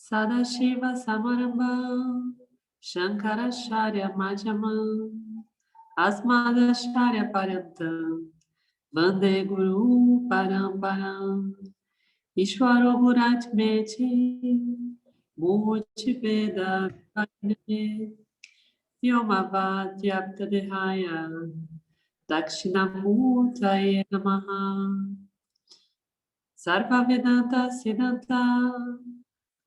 Sadashiva Samarambam Shankaracharya Madhyamam Asmadacharya Parantam Vande Guru Paramparam Ishwaro Guratmeti Murti Veda Vipajnane Vyomavad Yaptadehaya Dakshinamurtaye Namaha Sarva Vedanta Siddhanta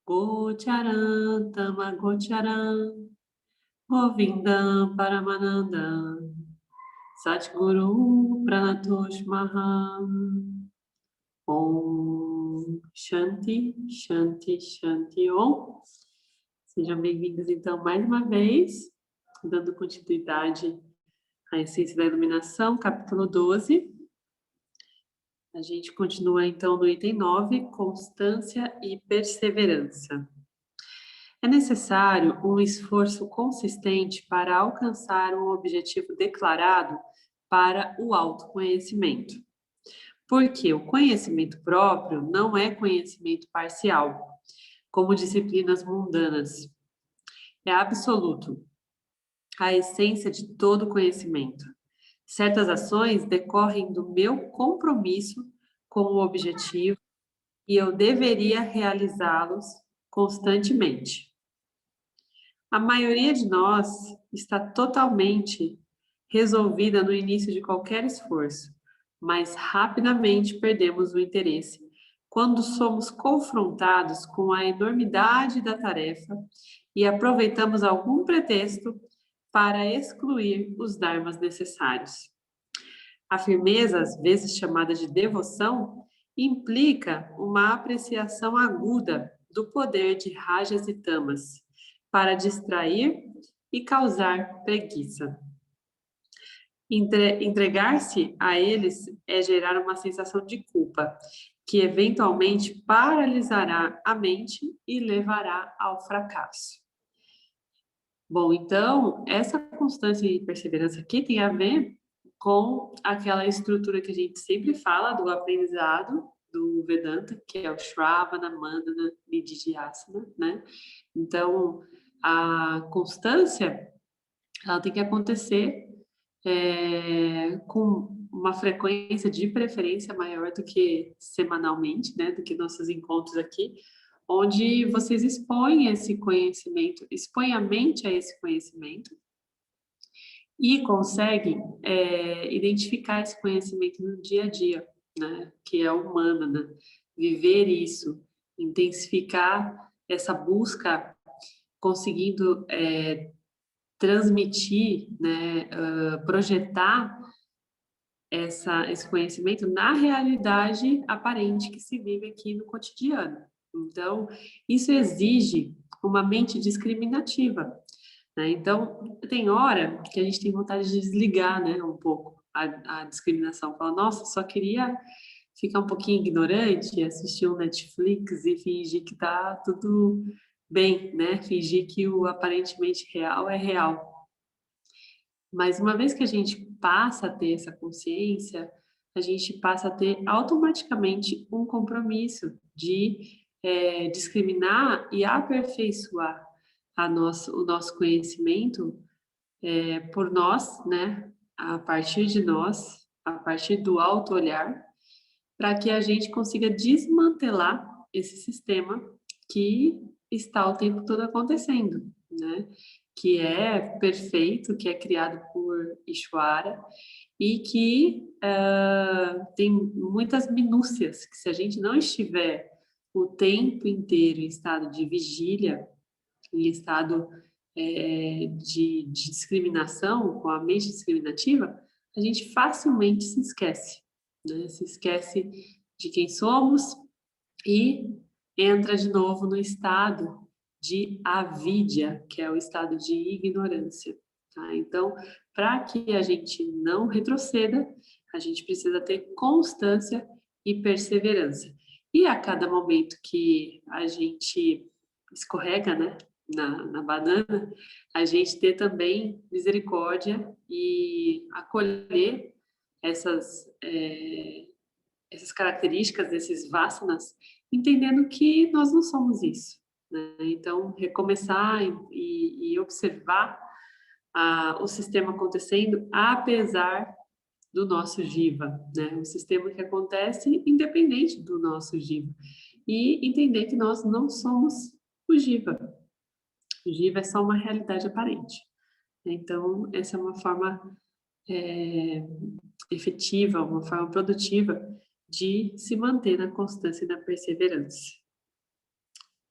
Gocharam Tamagocharam Govindam Paramanandam Satguru Pranatosh Maham Om Shanti, Shanti, Shanti Om. Sejam bem-vindos então mais uma vez, dando continuidade à Essência da Iluminação, capítulo 12. A gente continua então no item 9, constância e perseverança. É necessário um esforço consistente para alcançar um objetivo declarado para o autoconhecimento. Porque o conhecimento próprio não é conhecimento parcial, como disciplinas mundanas. É absoluto, a essência de todo conhecimento. Certas ações decorrem do meu compromisso com o objetivo e eu deveria realizá-los constantemente. A maioria de nós está totalmente resolvida no início de qualquer esforço, mas rapidamente perdemos o interesse quando somos confrontados com a enormidade da tarefa e aproveitamos algum pretexto para excluir os dharmas necessários. A firmeza, às vezes chamada de devoção, implica uma apreciação aguda do poder de rajas e tamas para distrair e causar preguiça. Entregar-se a eles é gerar uma sensação de culpa, que eventualmente paralisará a mente e levará ao fracasso. Bom, então, essa constância e perseverança aqui tem a ver com aquela estrutura que a gente sempre fala do aprendizado do Vedanta, que é o Shravana, Mandana, Nididhyasana, né? Então, a constância, ela tem que acontecer com uma frequência de preferência maior do que semanalmente, né? Do que nossos encontros aqui, onde vocês expõem esse conhecimento, expõem a mente a esse conhecimento e conseguem identificar esse conhecimento no dia a dia, né? Que é o Manana, viver isso, intensificar essa busca, conseguindo transmitir, né? Projetar esse conhecimento na realidade aparente que se vive aqui no cotidiano. Então, isso exige uma mente discriminativa, né? Então, tem hora que a gente tem vontade de desligar, né, um pouco a discriminação. Fala, nossa, só queria ficar um pouquinho ignorante, assistir um Netflix e fingir que tá tudo bem, né? Fingir que o aparentemente real é real. Mas uma vez que a gente passa a ter essa consciência, a gente passa a ter automaticamente um compromisso de discriminar e aperfeiçoar o nosso conhecimento por nós, né? A partir de nós, a partir do auto-olhar, para que a gente consiga desmantelar esse sistema que está o tempo todo acontecendo, né? Que é perfeito, que é criado por Ishvara e que tem muitas minúcias, que se a gente não estiver o tempo inteiro em estado de vigília, em estado de discriminação, com a mente discriminativa, a gente facilmente se esquece, né? Se esquece de quem somos e entra de novo no estado de avidya, que é o estado de ignorância. Tá? Então, para que a gente não retroceda, a gente precisa ter constância e perseverança. E a cada momento que a gente escorrega, né, na banana, a gente ter também misericórdia e acolher essas características desses vasanas, entendendo que nós não somos isso, né? Então, recomeçar e observar o sistema acontecendo apesar do nosso Jiva, né? Um sistema que acontece independente do nosso Jiva. E entender que nós não somos o Jiva. O Jiva é só uma realidade aparente. Então, essa é uma forma efetiva, uma forma produtiva de se manter na constância e na perseverança.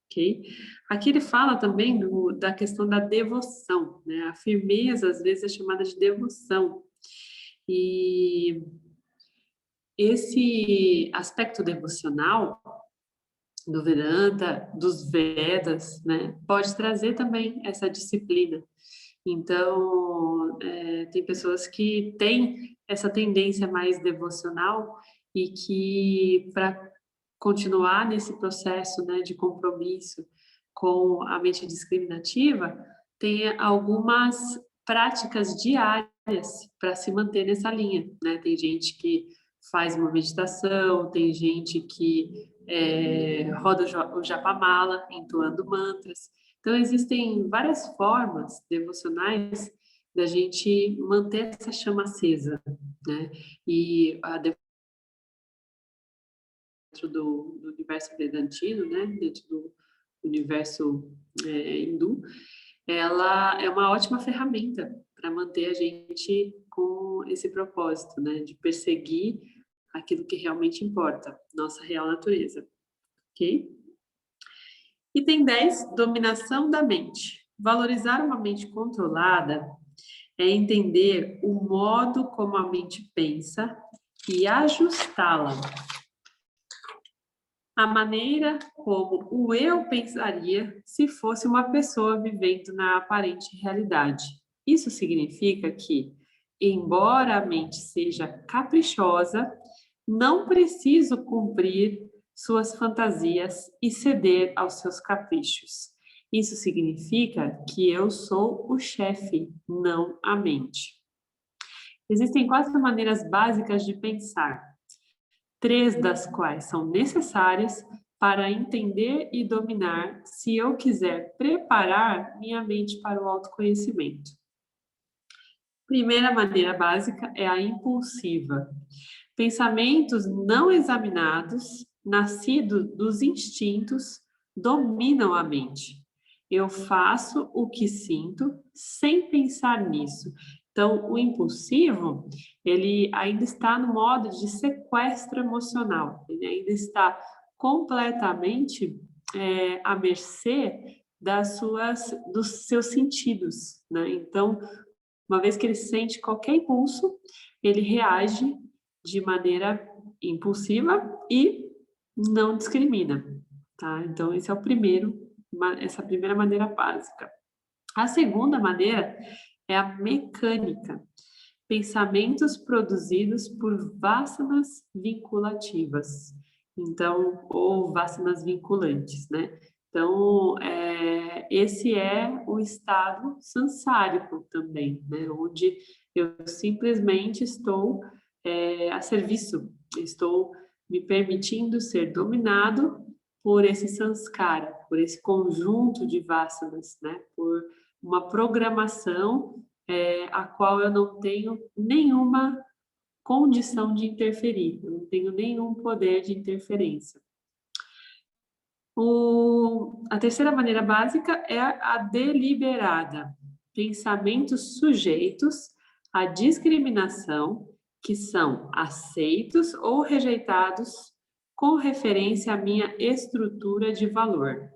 Ok? Aqui ele fala também da questão da devoção, né? A firmeza, às vezes, é chamada de devoção. E esse aspecto devocional do Vedanta, dos Vedas, né, pode trazer também essa disciplina. Então, tem pessoas que têm essa tendência mais devocional e que, para continuar nesse processo, né, de compromisso com a mente discriminativa, tem algumas práticas diárias para se manter nessa linha, né? Tem gente que faz uma meditação, tem gente que roda o japamala, entoando mantras. Então, existem várias formas devocionais da gente manter essa chama acesa, né? E dentro do universo vedantino, né? Dentro do universo hindu, ela é uma ótima ferramenta para manter a gente com esse propósito, né? De perseguir aquilo que realmente importa, nossa real natureza, ok? Item 10, dominação da mente. Valorizar uma mente controlada é entender o modo como a mente pensa e ajustá-la à maneira como o eu pensaria se fosse uma pessoa vivendo na aparente realidade. Isso significa que, embora a mente seja caprichosa, não preciso cumprir suas fantasias e ceder aos seus caprichos. Isso significa que eu sou o chefe, não a mente. Existem 4 maneiras básicas de pensar, 3 das quais são necessárias para entender e dominar se eu quiser preparar minha mente para o autoconhecimento. Primeira maneira básica é a impulsiva. Pensamentos não examinados, nascidos dos instintos, dominam a mente. Eu faço o que sinto sem pensar nisso. Então, o impulsivo, ele ainda está no modo de sequestro emocional. Ele ainda está completamente à mercê dos seus sentidos, né? Então, uma vez que ele sente qualquer impulso, ele reage de maneira impulsiva e não discrimina, tá? Então, esse é essa primeira maneira básica. A segunda maneira é a mecânica. Pensamentos produzidos por vasanas vinculativas. Então, ou vasanas vinculantes, né? Então, esse é o estado sansárico também, né? Onde eu simplesmente estou a serviço, estou me permitindo ser dominado por esse sanskara, por esse conjunto de vasanas, né? Por uma programação a qual eu não tenho nenhuma condição de interferir, eu não tenho nenhum poder de interferência. A terceira maneira básica é a deliberada, pensamentos sujeitos à discriminação que são aceitos ou rejeitados com referência à minha estrutura de valor.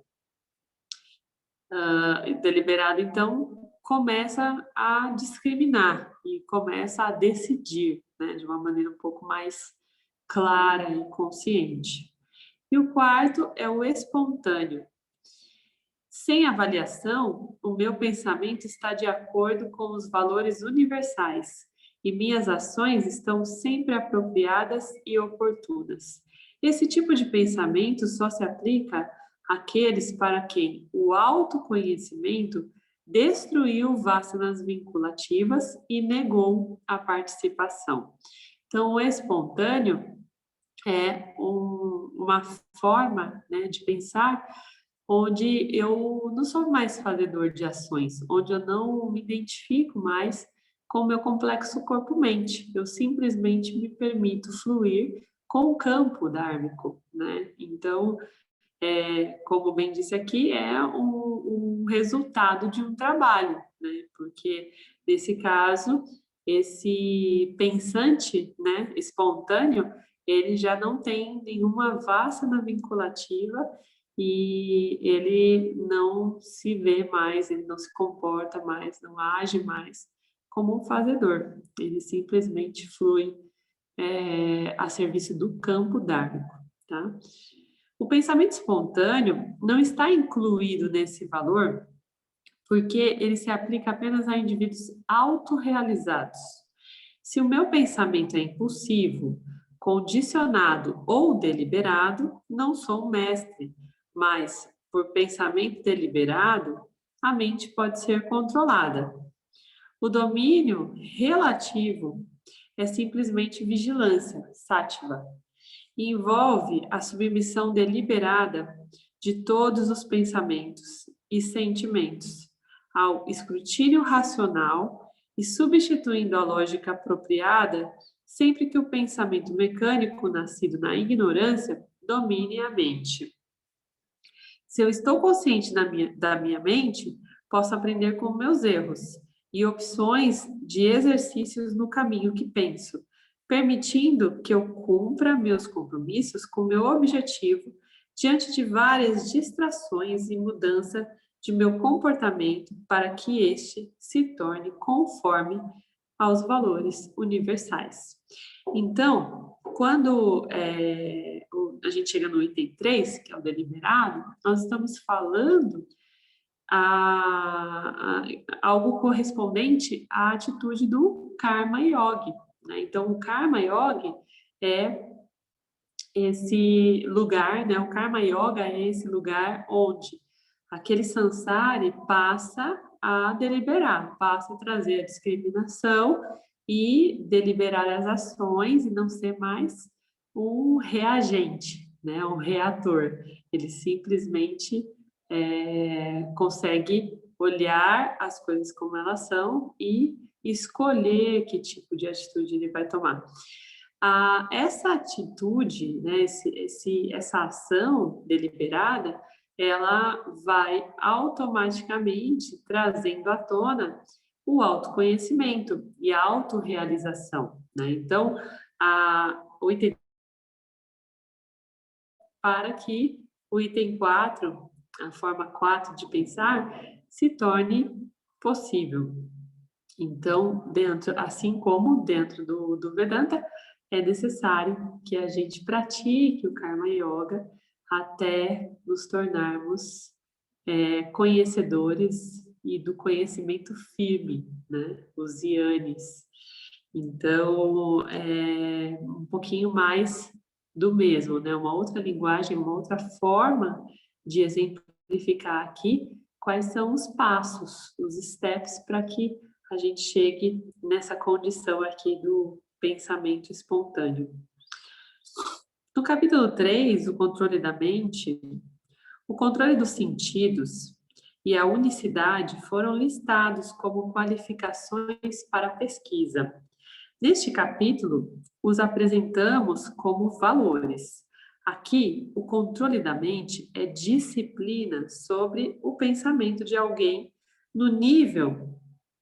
Deliberado, então, começa a discriminar e começa a decidir, né, de uma maneira um pouco mais clara e consciente. E o quarto é o espontâneo. Sem avaliação, o meu pensamento está de acordo com os valores universais e minhas ações estão sempre apropriadas e oportunas. Esse tipo de pensamento só se aplica àqueles para quem o autoconhecimento destruiu vasanas vinculativas e negou a participação. Então, o espontâneo é uma forma, né, de pensar onde eu não sou mais fazedor de ações, onde eu não me identifico mais com o meu complexo corpo-mente. Eu simplesmente me permito fluir com o campo dármico, né? Então, como bem disse aqui, é um resultado de um trabalho, né? Porque, nesse caso, esse pensante, né, espontâneo, ele já não tem nenhuma vássana vinculativa e ele não se vê mais, ele não se comporta mais, não age mais como um fazedor. Ele simplesmente flui a serviço do campo dármico, tá? O pensamento espontâneo não está incluído nesse valor porque ele se aplica apenas a indivíduos autorrealizados. Se o meu pensamento é impulsivo, condicionado ou deliberado, não sou um mestre, mas por pensamento deliberado, a mente pode ser controlada. O domínio relativo é simplesmente vigilância, sattva, e envolve a submissão deliberada de todos os pensamentos e sentimentos ao escrutínio racional e substituindo a lógica apropriada sempre que o pensamento mecânico nascido na ignorância domine a mente. Se eu estou consciente da minha mente, posso aprender com meus erros e opções de exercícios no caminho que penso, permitindo que eu cumpra meus compromissos com meu objetivo diante de várias distrações e mudança de meu comportamento para que este se torne conforme aos valores universais. Então, quando a gente chega no item 3, que é o deliberado, nós estamos falando algo correspondente à atitude do Karma Yogi, né? Então, o Karma Yogi é esse lugar, né? O Karma Yoga é esse lugar onde aquele samsari passa a deliberar, passa a trazer a discriminação e deliberar as ações e não ser mais um reagente, né? Um reator. Ele simplesmente consegue olhar as coisas como elas são e escolher que tipo de atitude ele vai tomar. Essa atitude, né, essa ação deliberada, ela vai automaticamente trazendo à tona o autoconhecimento e a autorrealização, né? Então, o item para que o item 4, a forma 4 de pensar, se torne possível. Então, assim como dentro do Vedanta, é necessário que a gente pratique o Karma Yoga até nos tornarmos conhecedores e do conhecimento firme, né? Os yanis. Então, é um pouquinho mais do mesmo, né? Uma outra linguagem, uma outra forma de exemplificar aqui quais são os passos, os steps para que a gente chegue nessa condição aqui do pensamento espontâneo. No capítulo 3, o controle da mente, o controle dos sentidos e a unicidade foram listados como qualificações para a pesquisa. Neste capítulo, os apresentamos como valores. Aqui, o controle da mente é disciplina sobre o pensamento de alguém no nível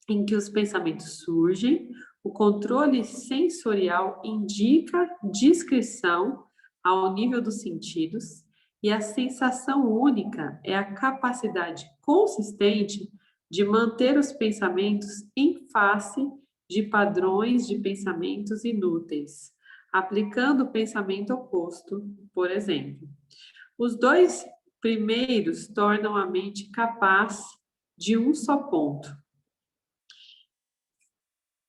em que os pensamentos surgem. O controle sensorial indica discrição ao nível dos sentidos e a sensação única é a capacidade consistente de manter os pensamentos em face de padrões de pensamentos inúteis, aplicando o pensamento oposto, por exemplo. Os dois primeiros tornam a mente capaz de um só ponto.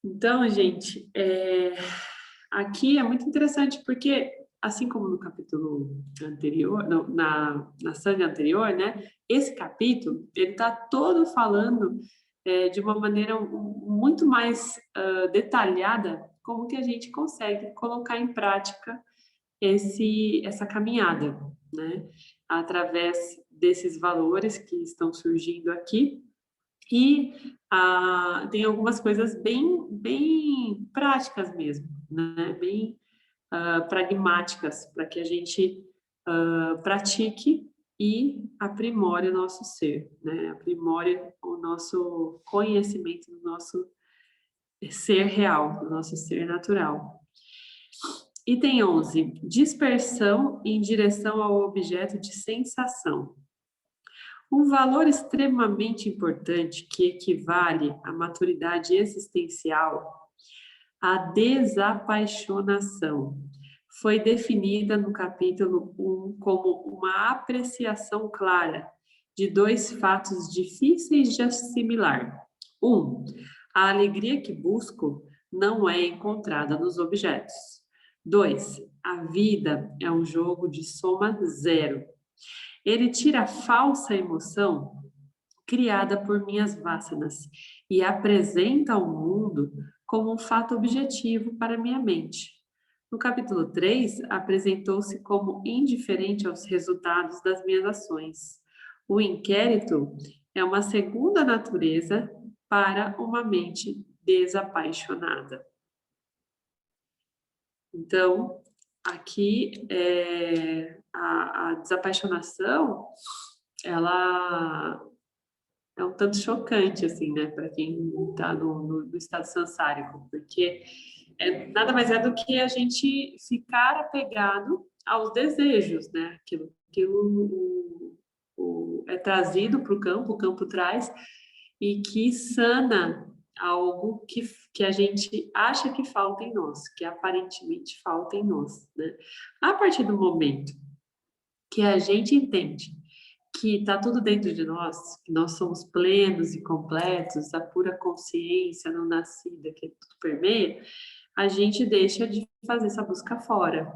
Então, gente, aqui é muito interessante porque, assim como no capítulo anterior, na sanga anterior, né? Esse capítulo, ele está todo falando de uma maneira muito mais detalhada como que a gente consegue colocar em prática essa caminhada, né? Através desses valores que estão surgindo aqui. E tem algumas coisas bem práticas mesmo, né? Bem pragmáticas, para que a gente pratique e aprimore o nosso ser, né? Aprimore o nosso conhecimento do nosso ser real, do nosso ser natural. Item 11, dispersão em direção ao objeto de sensação. Um valor extremamente importante que equivale à maturidade existencial, a desapaixonação, foi definida no capítulo 1 como uma apreciação clara de dois fatos difíceis de assimilar. 1. A alegria que busco não é encontrada nos objetos. 2. A vida é um jogo de soma zero. Ele tira a falsa emoção criada por minhas vássanas e apresenta ao mundo como um fato objetivo para minha mente. No capítulo 3, apresentou-se como indiferente aos resultados das minhas ações. O inquérito é uma segunda natureza para uma mente desapaixonada. Então, aqui a desapaixonação, ela é um tanto chocante, assim, né, para quem está no estado sansárico, porque nada mais é do que a gente ficar apegado aos desejos, né, aquilo que é trazido para o campo traz, e que sana algo que a gente acha que falta em nós, que aparentemente falta em nós, né? A partir do momento que a gente entende que está tudo dentro de nós, que nós somos plenos e completos, a pura consciência não nascida que tudo permeia, a gente deixa de fazer essa busca fora.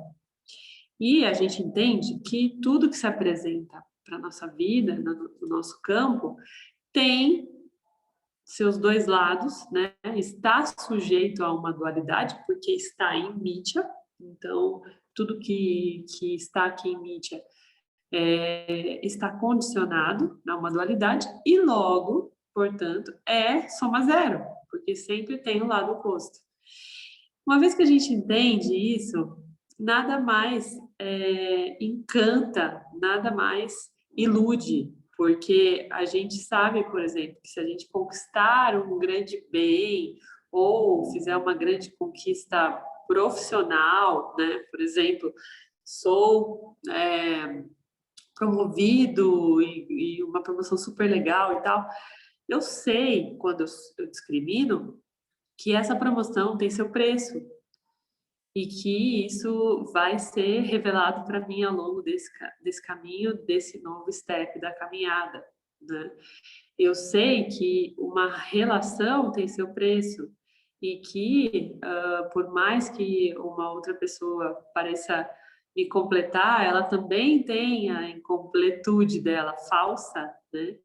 E a gente entende que tudo que se apresenta para a nossa vida, no nosso campo, tem seus dois lados, né? Está sujeito a uma dualidade, porque está em mídia, então tudo que está aqui em mídia está condicionado a uma dualidade e logo, portanto, é soma zero, porque sempre tem o lado oposto. Uma vez que a gente entende isso, nada mais encanta, nada mais ilude, porque a gente sabe, por exemplo, que se a gente conquistar um grande bem ou fizer uma grande conquista profissional, né? Por exemplo, sou promovido e uma promoção super legal e tal, eu sei, quando eu discrimino, que essa promoção tem seu preço e que isso vai ser revelado para mim ao longo desse caminho, desse novo step da caminhada, né? Eu sei que uma relação tem seu preço e que, por mais que uma outra pessoa pareça me completar, ela também tem a incompletude dela, falsa, né?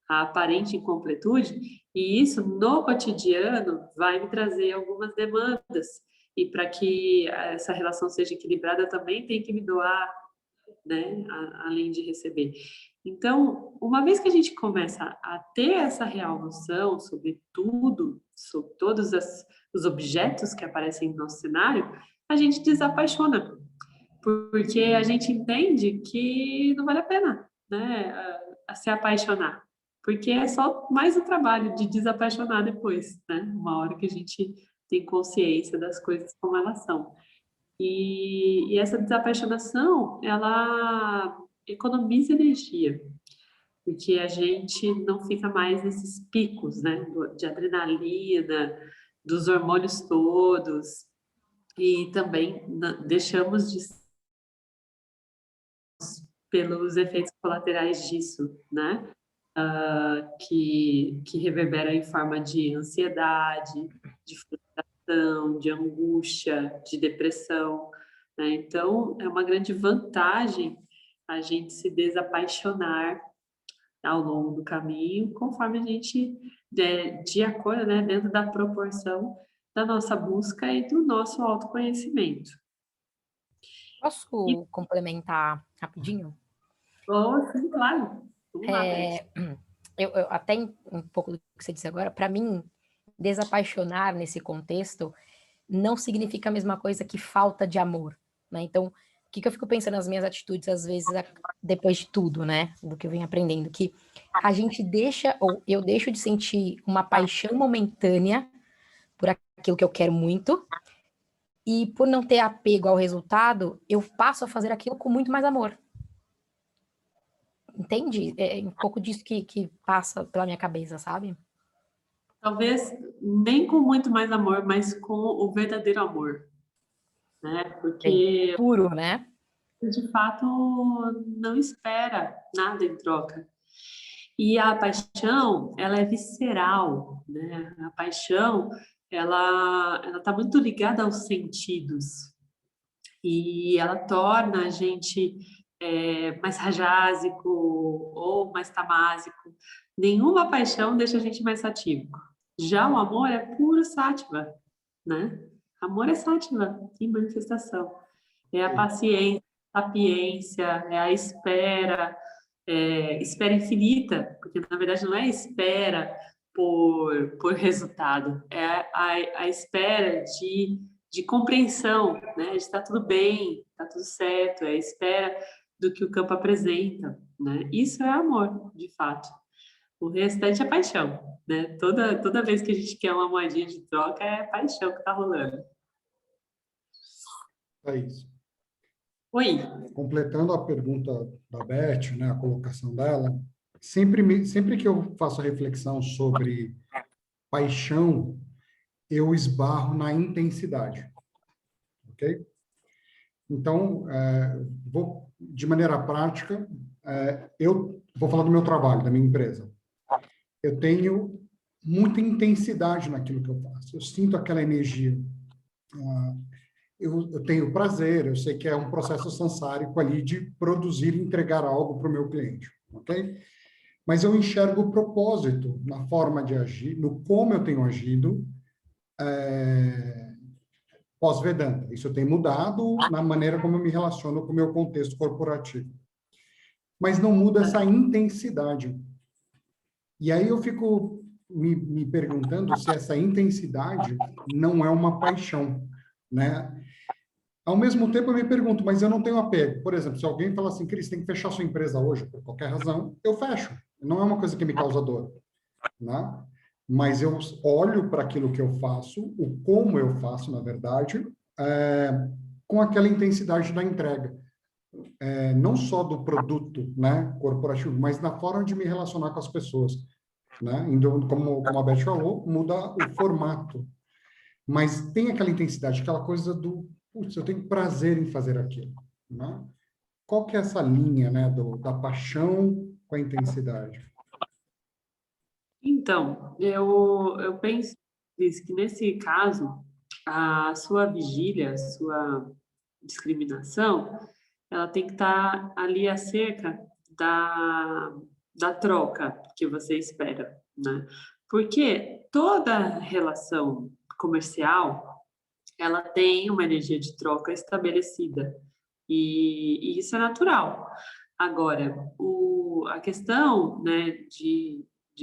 A aparente incompletude, e isso no cotidiano vai me trazer algumas demandas. E para que essa relação seja equilibrada, eu também tenho que me doar, né? Além de receber. Então, uma vez que a gente começa a ter essa real noção sobre tudo, sobre todos os objetos que aparecem no nosso cenário, a gente desapaixona, porque a gente entende que não vale a pena, né, a se apaixonar, porque é só mais um trabalho de desapaixonar depois, né, uma hora que a gente tem consciência das coisas como elas são. E essa desapaixonação, ela economiza energia, porque a gente não fica mais nesses picos, né, de adrenalina, dos hormônios todos, e também deixamos de pelos efeitos colaterais disso, né? Que reverbera em forma de ansiedade, de frustração, de angústia, de depressão, né? Então, é uma grande vantagem a gente se desapaixonar ao longo do caminho, conforme a gente, de acordo, né, dentro da proporção da nossa busca e do nosso autoconhecimento. E, Posso complementar rapidinho? oh, sim, claro. Vamos lá, Beth. Eu até um pouco do que você disse agora, para mim, desapaixonar nesse contexto não significa a mesma coisa que falta de amor, né? Então, o que eu fico pensando nas minhas atitudes, às vezes, depois de tudo, né? Do que eu venho aprendendo, que a gente deixa, ou eu deixo de sentir uma paixão momentânea por aquilo que eu quero muito, e por não ter apego ao resultado, eu passo a fazer aquilo com muito mais amor. Entende? É um pouco disso que passa pela minha cabeça, sabe? Talvez nem com muito mais amor, mas com o verdadeiro amor, né? Bem Porque puro, né? de fato não espera nada em troca. E a paixão, ela é visceral, né? A paixão, ela está muito ligada aos sentidos e ela torna a gente mais rajásico ou mais tamásico. Nenhuma paixão deixa a gente mais satívico. Já o amor é puro sátiva, né? Amor é sátiva em manifestação. É a paciência, a sapiência, é a espera, espera infinita, porque na verdade não é espera por resultado, é a espera de compreensão, né? De estar tudo bem, está tudo certo, é a espera do que o campo apresenta, né? Isso é amor, de fato. O restante é paixão, né? Toda vez que a gente quer uma moedinha de troca, é paixão que está rolando. É isso. Oi. Completando a pergunta da Beth, né, a colocação dela, sempre que eu faço a reflexão sobre paixão, eu esbarro na intensidade, ok? Então, de maneira prática, eu vou falar do meu trabalho, da minha empresa. Eu tenho muita intensidade naquilo que eu faço. Eu sinto aquela energia. Eu tenho prazer, eu sei que é um processo sansárico ali de produzir e entregar algo para o meu cliente, ok? Mas eu enxergo o propósito na forma de agir, no como eu tenho agido, pós-Vedanta. Isso tem mudado na maneira como eu me relaciono com o meu contexto corporativo. Mas não muda essa intensidade. E aí eu fico me perguntando se essa intensidade não é uma paixão, né? Ao mesmo tempo, eu me pergunto, mas eu não tenho apego. Por exemplo, se alguém fala assim, Cris, tem que fechar sua empresa hoje, por qualquer razão, eu fecho. Não é uma coisa que me causa dor, né? Mas eu olho para aquilo que eu faço, o como eu faço, na verdade, com aquela intensidade da entrega. Não só do produto, né, corporativo, mas na forma de me relacionar com as pessoas, né? Então, como a Beth falou, muda o formato. Mas tem aquela intensidade, aquela coisa do, putz, eu tenho prazer em fazer aquilo, né? Qual que é essa linha, né, da paixão com a intensidade? Então, eu penso Cris, que nesse caso, a sua vigília, a sua discriminação, ela tem que estar ali acerca da troca que você espera, né? Porque toda relação comercial, ela tem uma energia de troca estabelecida, e isso é natural. Agora, a questão, né,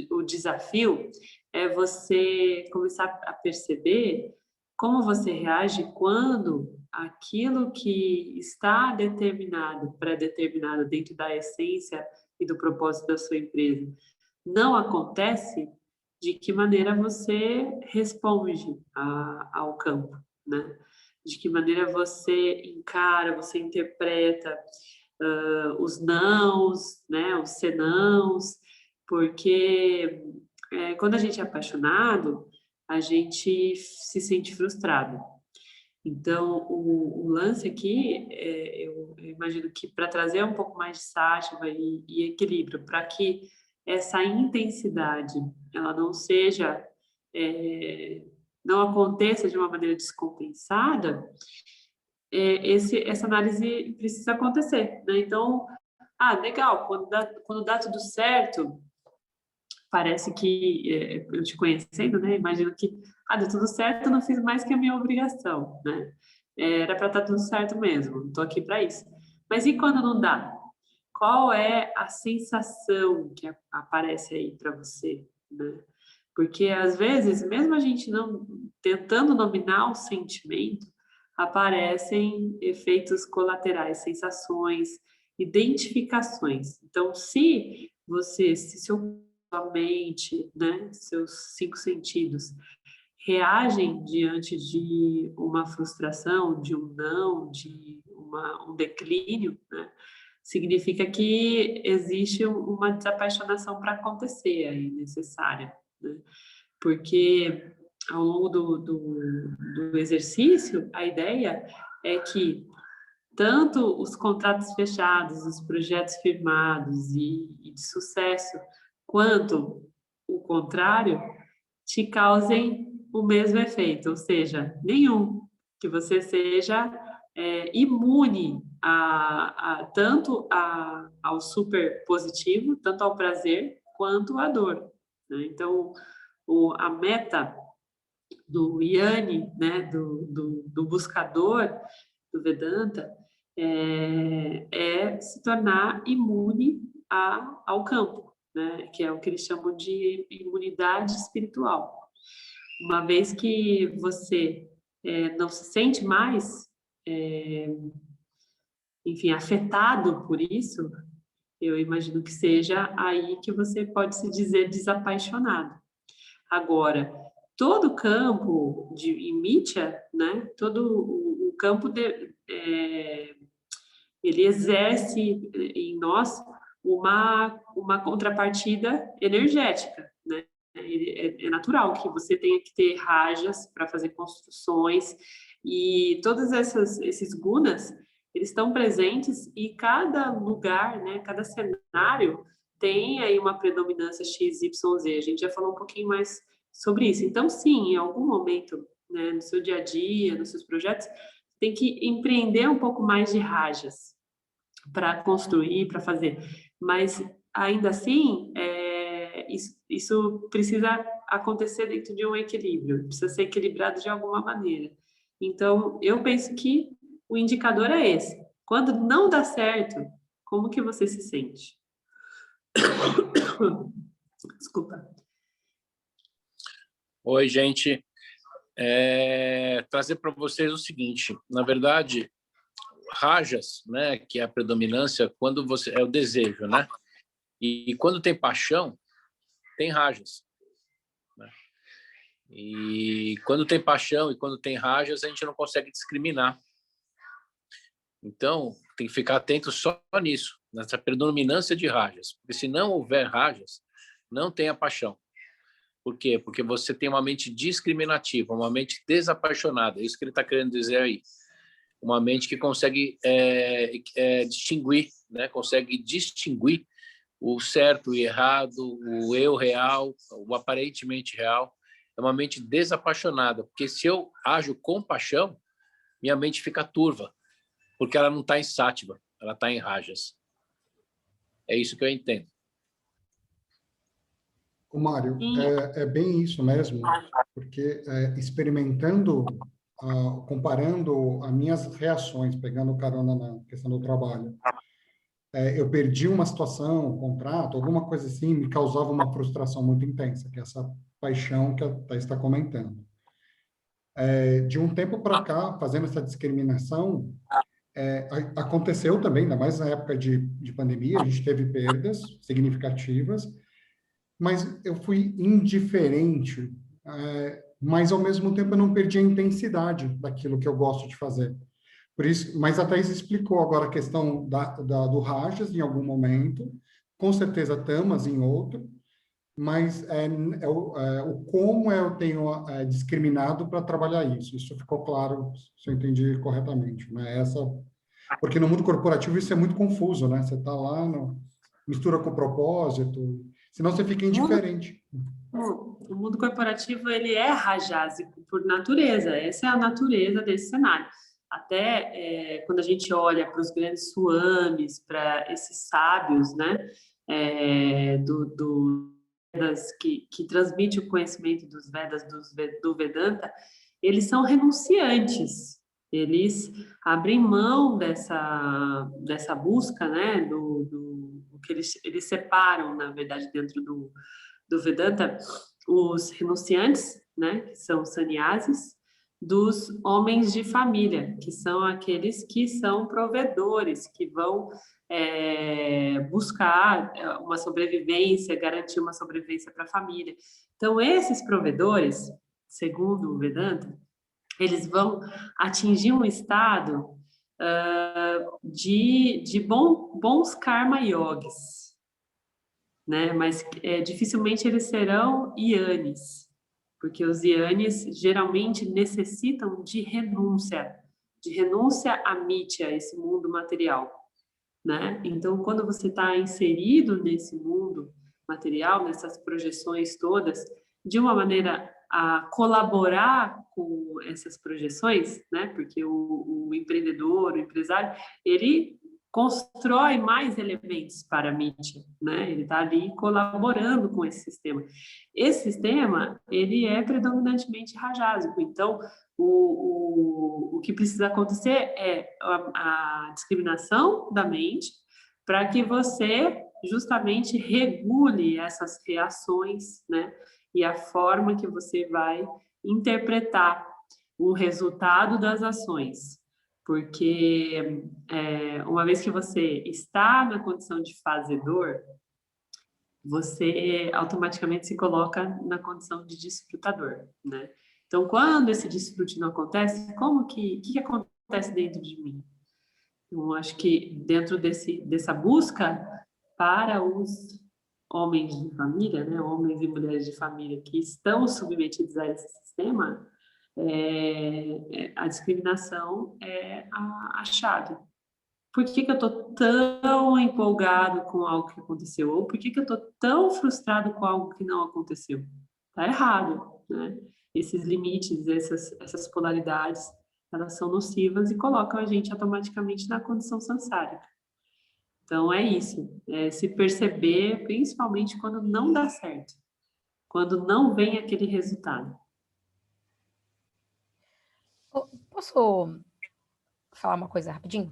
o desafio é você começar a perceber como você reage quando aquilo que está determinado, pré-determinado dentro da essência e do propósito da sua empresa não acontece, de que maneira você responde ao campo, né? De que maneira você encara, você interpreta os nãos, né? Os senãos, porque quando a gente é apaixonado, a gente se sente frustrado. Então, o lance aqui, eu imagino que para trazer um pouco mais de sátiva e equilíbrio, para que essa intensidade ela não seja, não aconteça de uma maneira descompensada, essa análise precisa acontecer, né? Então, legal, quando dá tudo certo, parece que, eu te conhecendo, né, imagino que, deu tudo certo, eu não fiz mais que a minha obrigação, né? Era para estar tudo certo mesmo, estou aqui para isso. Mas e quando não dá? qual é a sensação que aparece aí para você, né? Porque, às vezes, mesmo a gente não tentando nominar o sentimento, aparecem efeitos colaterais, sensações, identificações. Então, se sua mente, né, seus 5 sentidos, reagem diante de uma frustração, de um não, de um declínio, né, significa que existe uma desapaixonação para acontecer aí, necessária, né? Porque ao longo do exercício, a ideia é que tanto os contratos fechados, os projetos firmados e de sucesso, quanto o contrário, te causem o mesmo efeito, ou seja, nenhum, que você seja imune ao super positivo, tanto ao prazer quanto à dor, né? Então, a meta do Yanni, né, do buscador do Vedanta, é se tornar imune ao campo, né, que é o que eles chamam de imunidade espiritual. Uma vez que você não se sente mais, enfim, afetado por isso, eu imagino que seja aí que você pode se dizer desapaixonado. Agora, todo o campo em Mitya, né, todo o campo ele exerce em nós uma contrapartida energética, né? É natural que você tenha que ter rajas para fazer construções e todos esses gunas, eles estão presentes e cada lugar, né, cada cenário tem aí uma predominância X, Y, Z. A gente já falou um pouquinho mais sobre isso. Então, sim, em algum momento, né, no seu dia a dia, nos seus projetos, tem que empreender um pouco mais de rajas para construir, para fazer. Mas, ainda assim, isso precisa acontecer dentro de um equilíbrio, precisa ser equilibrado de alguma maneira. Então, eu penso que o indicador é esse. Quando não dá certo, como que você se sente? Desculpa. Oi, gente. Trazer para vocês o seguinte, na verdade, rajas, né, que é a predominância, quando você é o desejo, né? E quando tem paixão, tem rajas, né? E quando tem paixão e quando tem rajas, a gente não consegue discriminar. Então, tem que ficar atento só nisso, nessa predominância de rajas. Porque se não houver rajas, não tem a paixão. Por quê? Porque você tem uma mente discriminativa, uma mente desapaixonada. É isso que ele está querendo dizer aí. Uma mente que consegue distinguir, né? Consegue distinguir o certo e errado, o eu real, o aparentemente real. É uma mente desapaixonada, porque se eu ajo com paixão, minha mente fica turva, porque ela não está em sátiva, ela está em rajas. É isso que eu entendo. O Mário, é bem isso mesmo, porque experimentando, comparando as minhas reações, pegando carona na questão do trabalho, eu perdi uma situação, um contrato, alguma coisa assim, me causava uma frustração muito intensa, que é essa paixão que a Thais está comentando. De um tempo para cá, fazendo essa discriminação, aconteceu também, ainda mais na época de pandemia, a gente teve perdas significativas, mas eu fui indiferente, mas ao mesmo tempo eu não perdi a intensidade daquilo que eu gosto de fazer. Por isso, mas a Thais explicou agora a questão do Rajas em algum momento, com certeza Tamas em outro, mas o como eu tenho discriminado para trabalhar isso. Isso ficou claro, se eu entendi corretamente, né? Porque no mundo corporativo isso é muito confuso, né? Você está lá, mistura com o propósito, senão você fica indiferente. O mundo corporativo, ele é rajásico por natureza. Essa é a natureza desse cenário. Até quando a gente olha para os grandes swamis, para esses sábios, né, Vedas, que transmite o conhecimento dos Vedas, do Vedanta, eles são renunciantes, Eles abrem mão dessa busca, né, do que eles separam, na verdade, dentro do Vedanta, os renunciantes, né, que são os sannyasis, dos homens de família, que são aqueles que são provedores, que vão buscar uma sobrevivência, garantir uma sobrevivência para a família. Então, esses provedores, segundo o Vedanta, eles vão atingir um estado de bons karma yogis, né? Mas dificilmente eles serão yanis, porque os yanis geralmente necessitam de renúncia à mithya, esse mundo material, né? Então, quando você está inserido nesse mundo material, nessas projeções todas, de uma maneira a colaborar com essas projeções, né? Porque o empreendedor, o empresário, ele constrói mais elementos para a mithya, né? Ele está ali colaborando com esse sistema. Esse sistema, ele é predominantemente rajásico, então o que precisa acontecer é a discriminação da mente para que você justamente regule essas reações, né? E a forma que você vai interpretar o resultado das ações. Porque uma vez que você está na condição de fazedor, você automaticamente se coloca na condição de desfrutador, né? Então, quando esse desfrute não acontece, que acontece dentro de mim? Eu acho que dentro dessa busca para os homens de família, né, homens e mulheres de família que estão submetidos a esse sistema, a discriminação é a chave. Por que eu estou tão empolgado com algo que aconteceu? Ou por que eu estou tão frustrado com algo que não aconteceu? Está errado, né? Esses limites, essas polaridades, elas são nocivas e colocam a gente automaticamente na condição samsárica. Então, é isso. É se perceber, principalmente quando não dá certo. Quando não vem aquele resultado. Posso falar uma coisa rapidinho?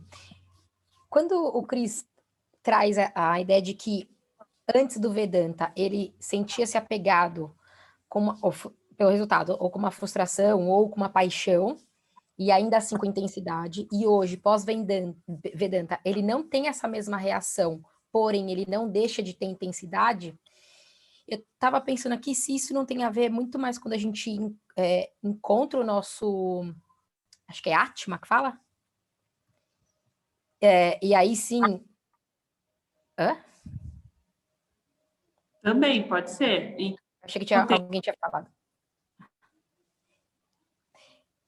Quando o Cris traz a ideia de que antes do Vedanta ele sentia-se apegado pelo resultado, ou com uma frustração, ou com uma paixão, e ainda assim com intensidade, e hoje, pós-Vedanta, ele não tem essa mesma reação, porém ele não deixa de ter intensidade. Eu estava pensando aqui se isso não tem a ver muito mais quando a gente encontra o nosso, acho que é Atma que fala? E aí sim... Hã? Também, pode ser. Achei que alguém tinha falado.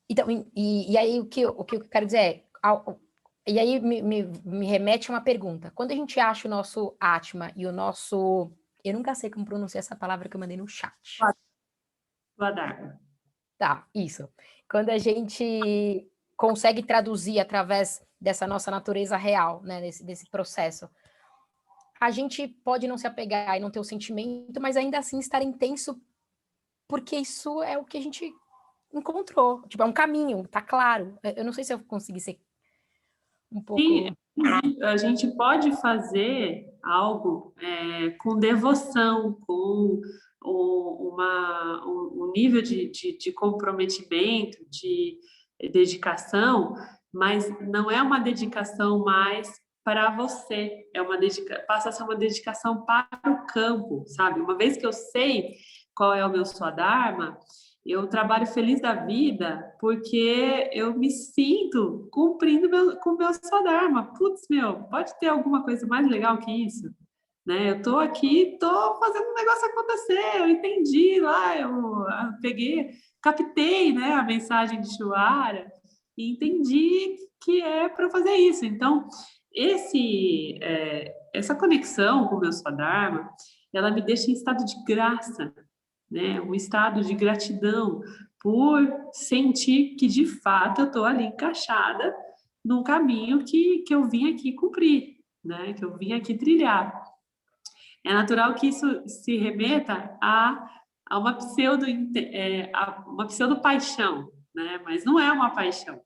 Então, e aí o que eu quero dizer é... E aí me remete a uma pergunta. Quando a gente acha o nosso Atma e o nosso... Eu nunca sei como pronunciar essa palavra que eu mandei no chat. Svadharma. Tá, isso. Quando a gente consegue traduzir através dessa nossa natureza real, né, desse processo, a gente pode não se apegar e não ter o sentimento, mas ainda assim estar intenso, porque isso é o que a gente encontrou. Tipo, é um caminho, tá claro. Eu não sei se eu consegui ser um pouco... Sim, a gente pode fazer algo com devoção, com um nível de comprometimento, de dedicação, mas não é uma dedicação mais para você, passa a ser uma dedicação para o campo, sabe? Uma vez que eu sei qual é o meu Swadharma, eu trabalho feliz da vida porque eu me sinto cumprindo com o meu Swadharma. Putz, pode ter alguma coisa mais legal que isso? Né? Eu tô aqui, tô fazendo um negócio acontecer, eu entendi lá, eu peguei, captei, né, a mensagem de Shwara e entendi que é para fazer isso. Então, essa conexão com o meu Swadharma, ela me deixa em estado de graça, né? Um estado de gratidão por sentir que, de fato, eu estou ali encaixada num caminho que eu vim aqui cumprir, né? Que eu vim aqui trilhar. É natural que isso se remeta a uma pseudo-paixão, né? Mas não é uma paixão.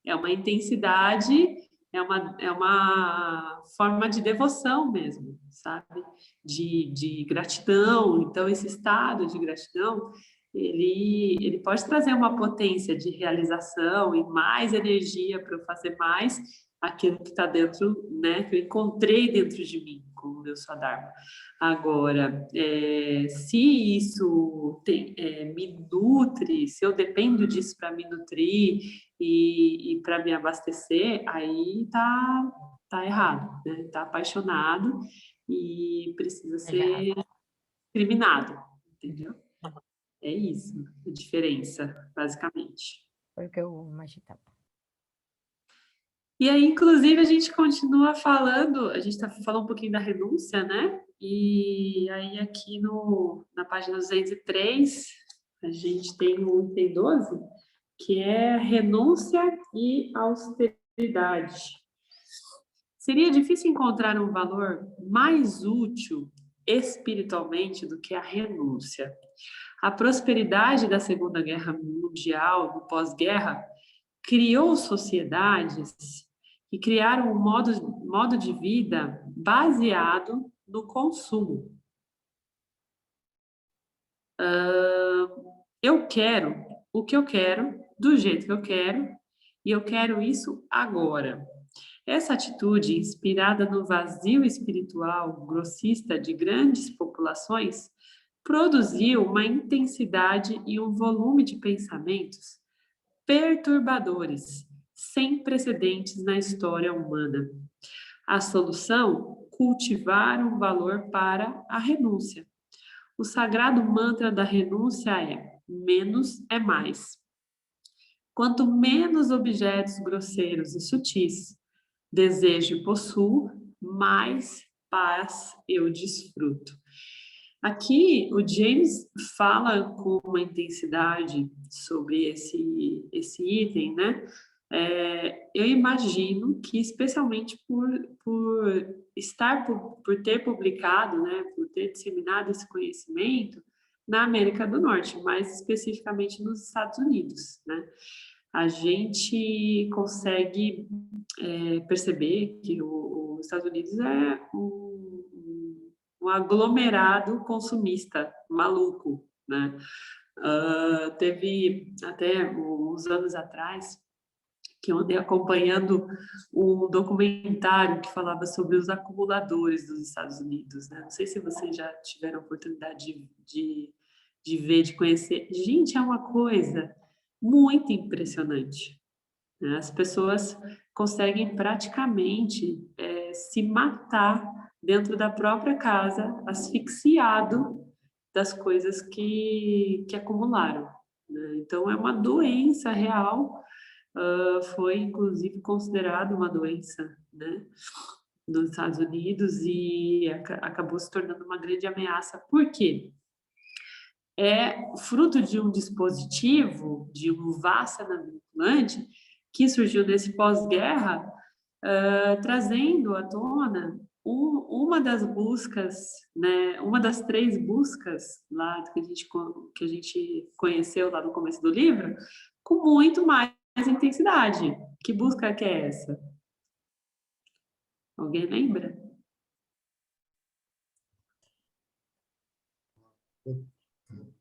é uma intensidade, é uma forma de devoção mesmo, sabe? De gratidão. Então, esse estado de gratidão, ele pode trazer uma potência de realização e mais energia para eu fazer mais aquilo que está dentro, né? Que eu encontrei dentro de mim, como o meu Swadharma. Agora, se isso me nutre, se eu dependo disso para me nutrir e para me abastecer, aí tá errado, né? Tá apaixonado e precisa ser discriminado, entendeu? É isso, a diferença, basicamente. Foi o que eu imaginava. E aí, inclusive, a gente continua falando, a gente falou um pouquinho da renúncia, né? E aí, aqui na página 203, a gente tem o item 12, que é renúncia e austeridade. Seria difícil encontrar um valor mais útil espiritualmente do que a renúncia. A prosperidade da Segunda Guerra Mundial, do pós-guerra, criou sociedades que criaram um modo de vida baseado no consumo. Eu quero o que eu quero, do jeito que eu quero, e eu quero isso agora. Essa atitude, inspirada no vazio espiritual grossista de grandes populações, produziu uma intensidade e um volume de pensamentos perturbadores, sem precedentes na história humana. A solução? Cultivar um valor para a renúncia. O sagrado mantra da renúncia é: menos é mais. Quanto menos objetos grosseiros e sutis desejo e possuo, mais paz eu desfruto. Aqui, o James fala com uma intensidade sobre esse item, né? Eu imagino que, especialmente por ter publicado, né, por ter disseminado esse conhecimento na América do Norte, mais especificamente nos Estados Unidos, né? A gente consegue perceber que os Estados Unidos é um aglomerado consumista maluco, né? Teve até uns anos atrás que eu andei acompanhando um documentário que falava sobre os acumuladores dos Estados Unidos, né? Não sei se vocês já tiveram a oportunidade de ver, de conhecer. Gente, é uma coisa muito impressionante, né? As pessoas conseguem praticamente se matar dentro da própria casa, asfixiado das coisas que acumularam, né? Então, é uma doença real, foi inclusive considerada uma doença, né, nos Estados Unidos e acabou se tornando uma grande ameaça. Por quê? É fruto de um dispositivo, de um Vassana vinculante, que surgiu nesse pós-guerra, trazendo à tona uma das buscas, né, uma das 3 buscas lá que a gente conheceu lá no começo do livro, com muito mais intensidade. Que busca que é essa? Alguém lembra?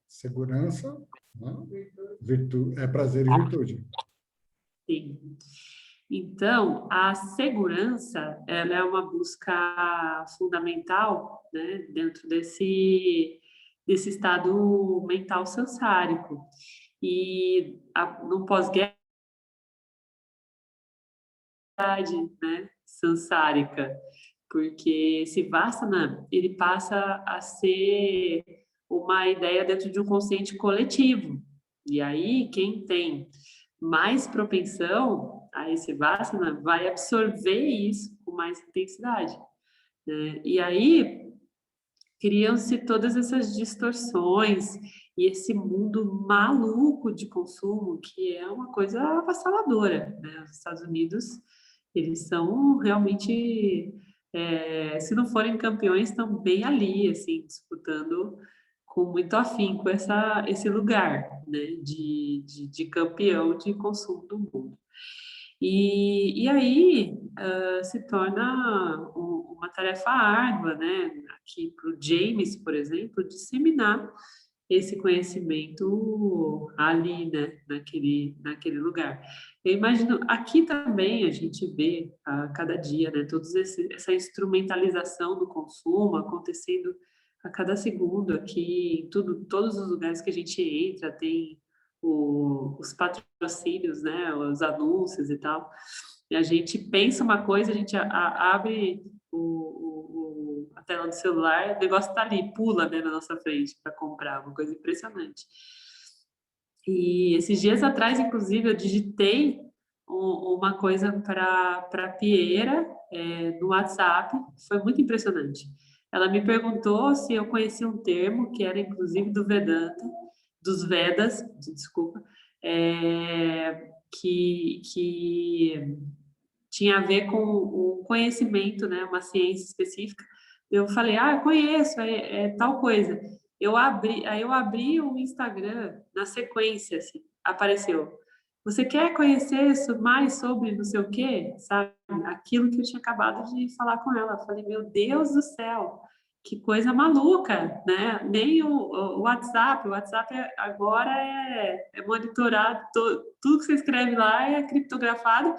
Segurança, né? Prazer e virtude. Sim. Então, a segurança, ela é uma busca fundamental, né, dentro desse estado mental sansárico. E no pós-guerra, né, sansárica, porque esse Vassana, ele passa a ser uma ideia dentro de um consciente coletivo. E aí, quem tem mais propensão a esse Vassana vai absorver isso com mais intensidade, né? E aí criam-se todas essas distorções e esse mundo maluco de consumo, que é uma coisa avassaladora, né? Os Estados Unidos, eles são realmente, se não forem campeões, estão bem ali, assim, disputando com muito afinco esse lugar, né, de campeão de consumo do mundo. E aí se torna uma tarefa árdua, né? Aqui para o James, por exemplo, disseminar esse conhecimento ali, né? Naquele lugar. Eu imagino, aqui também a gente vê a cada dia, né? Essa instrumentalização do consumo acontecendo a cada segundo aqui, em todos os lugares que a gente entra, tem os patrocínios, né? Os anúncios e tal. E a gente pensa uma coisa, a gente abre a tela do celular, o negócio está ali, pula, né, na nossa frente para comprar, uma coisa impressionante. E esses dias atrás, inclusive, eu digitei uma coisa para Pieira no WhatsApp, foi muito impressionante. Ela me perguntou se eu conhecia um termo que era inclusive do Vedanta, dos Vedas, desculpa, que tinha a ver com o conhecimento, né, uma ciência específica. Eu falei, eu conheço, é tal coisa. Aí eu abri o Instagram na sequência, assim, apareceu. Você quer conhecer mais sobre não sei o quê? Sabe? Aquilo que eu tinha acabado de falar com ela. Eu falei, meu Deus do céu, que coisa maluca, né? Nem o WhatsApp, agora é monitorado, tudo que você escreve lá é criptografado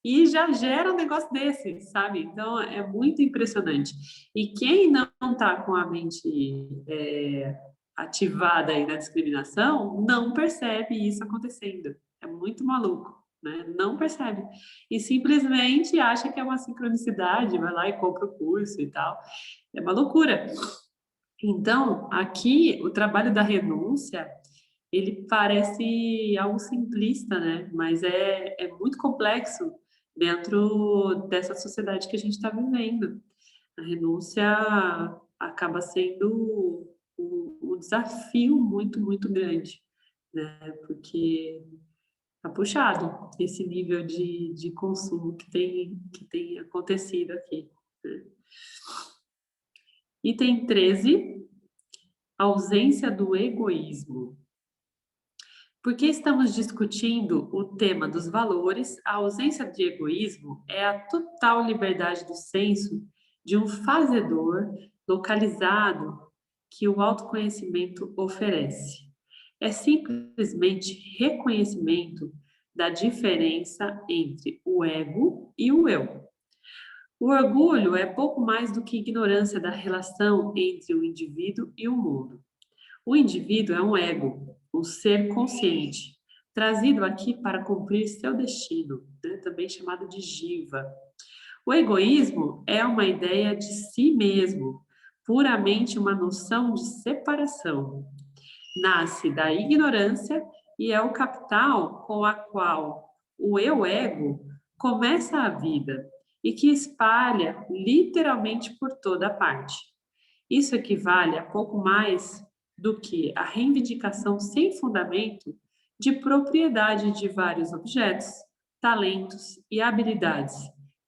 e já gera um negócio desse, sabe? Então, é muito impressionante. E quem não está com a mente ativada aí na discriminação, não percebe isso acontecendo. É muito maluco, né? Não percebe. E simplesmente acha que é uma sincronicidade, vai lá e compra o curso e tal. É uma loucura. Então, aqui, o trabalho da renúncia, ele parece algo simplista, né? Mas é muito complexo dentro dessa sociedade que a gente está vivendo. A renúncia acaba sendo um desafio muito, muito grande, né? Porque tá puxado esse nível de consumo que tem acontecido aqui, né? Item 13, ausência do egoísmo. Porque estamos discutindo o tema dos valores, a ausência de egoísmo é a total liberdade do senso de um fazedor localizado que o autoconhecimento oferece. É simplesmente reconhecimento da diferença entre o ego e o eu. O orgulho é pouco mais do que ignorância da relação entre o indivíduo e o mundo. O indivíduo é um ego, um ser consciente, trazido aqui para cumprir seu destino, né? Também chamado de jiva. O egoísmo é uma ideia de si mesmo, puramente uma noção de separação. Nasce da ignorância e é o capital com a qual o eu-ego começa a vida e que espalha literalmente por toda parte. Isso equivale a pouco mais do que a reivindicação sem fundamento de propriedade de vários objetos, talentos e habilidades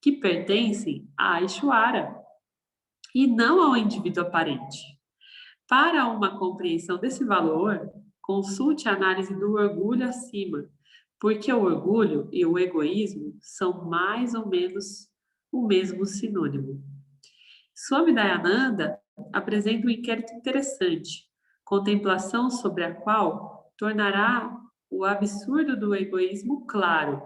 que pertencem à Ishvara e não ao indivíduo aparente. Para uma compreensão desse valor, consulte a análise do orgulho acima, porque o orgulho e o egoísmo são mais ou menos o mesmo sinônimo. Swami Dayananda apresenta um inquérito interessante, contemplação sobre a qual tornará o absurdo do egoísmo claro.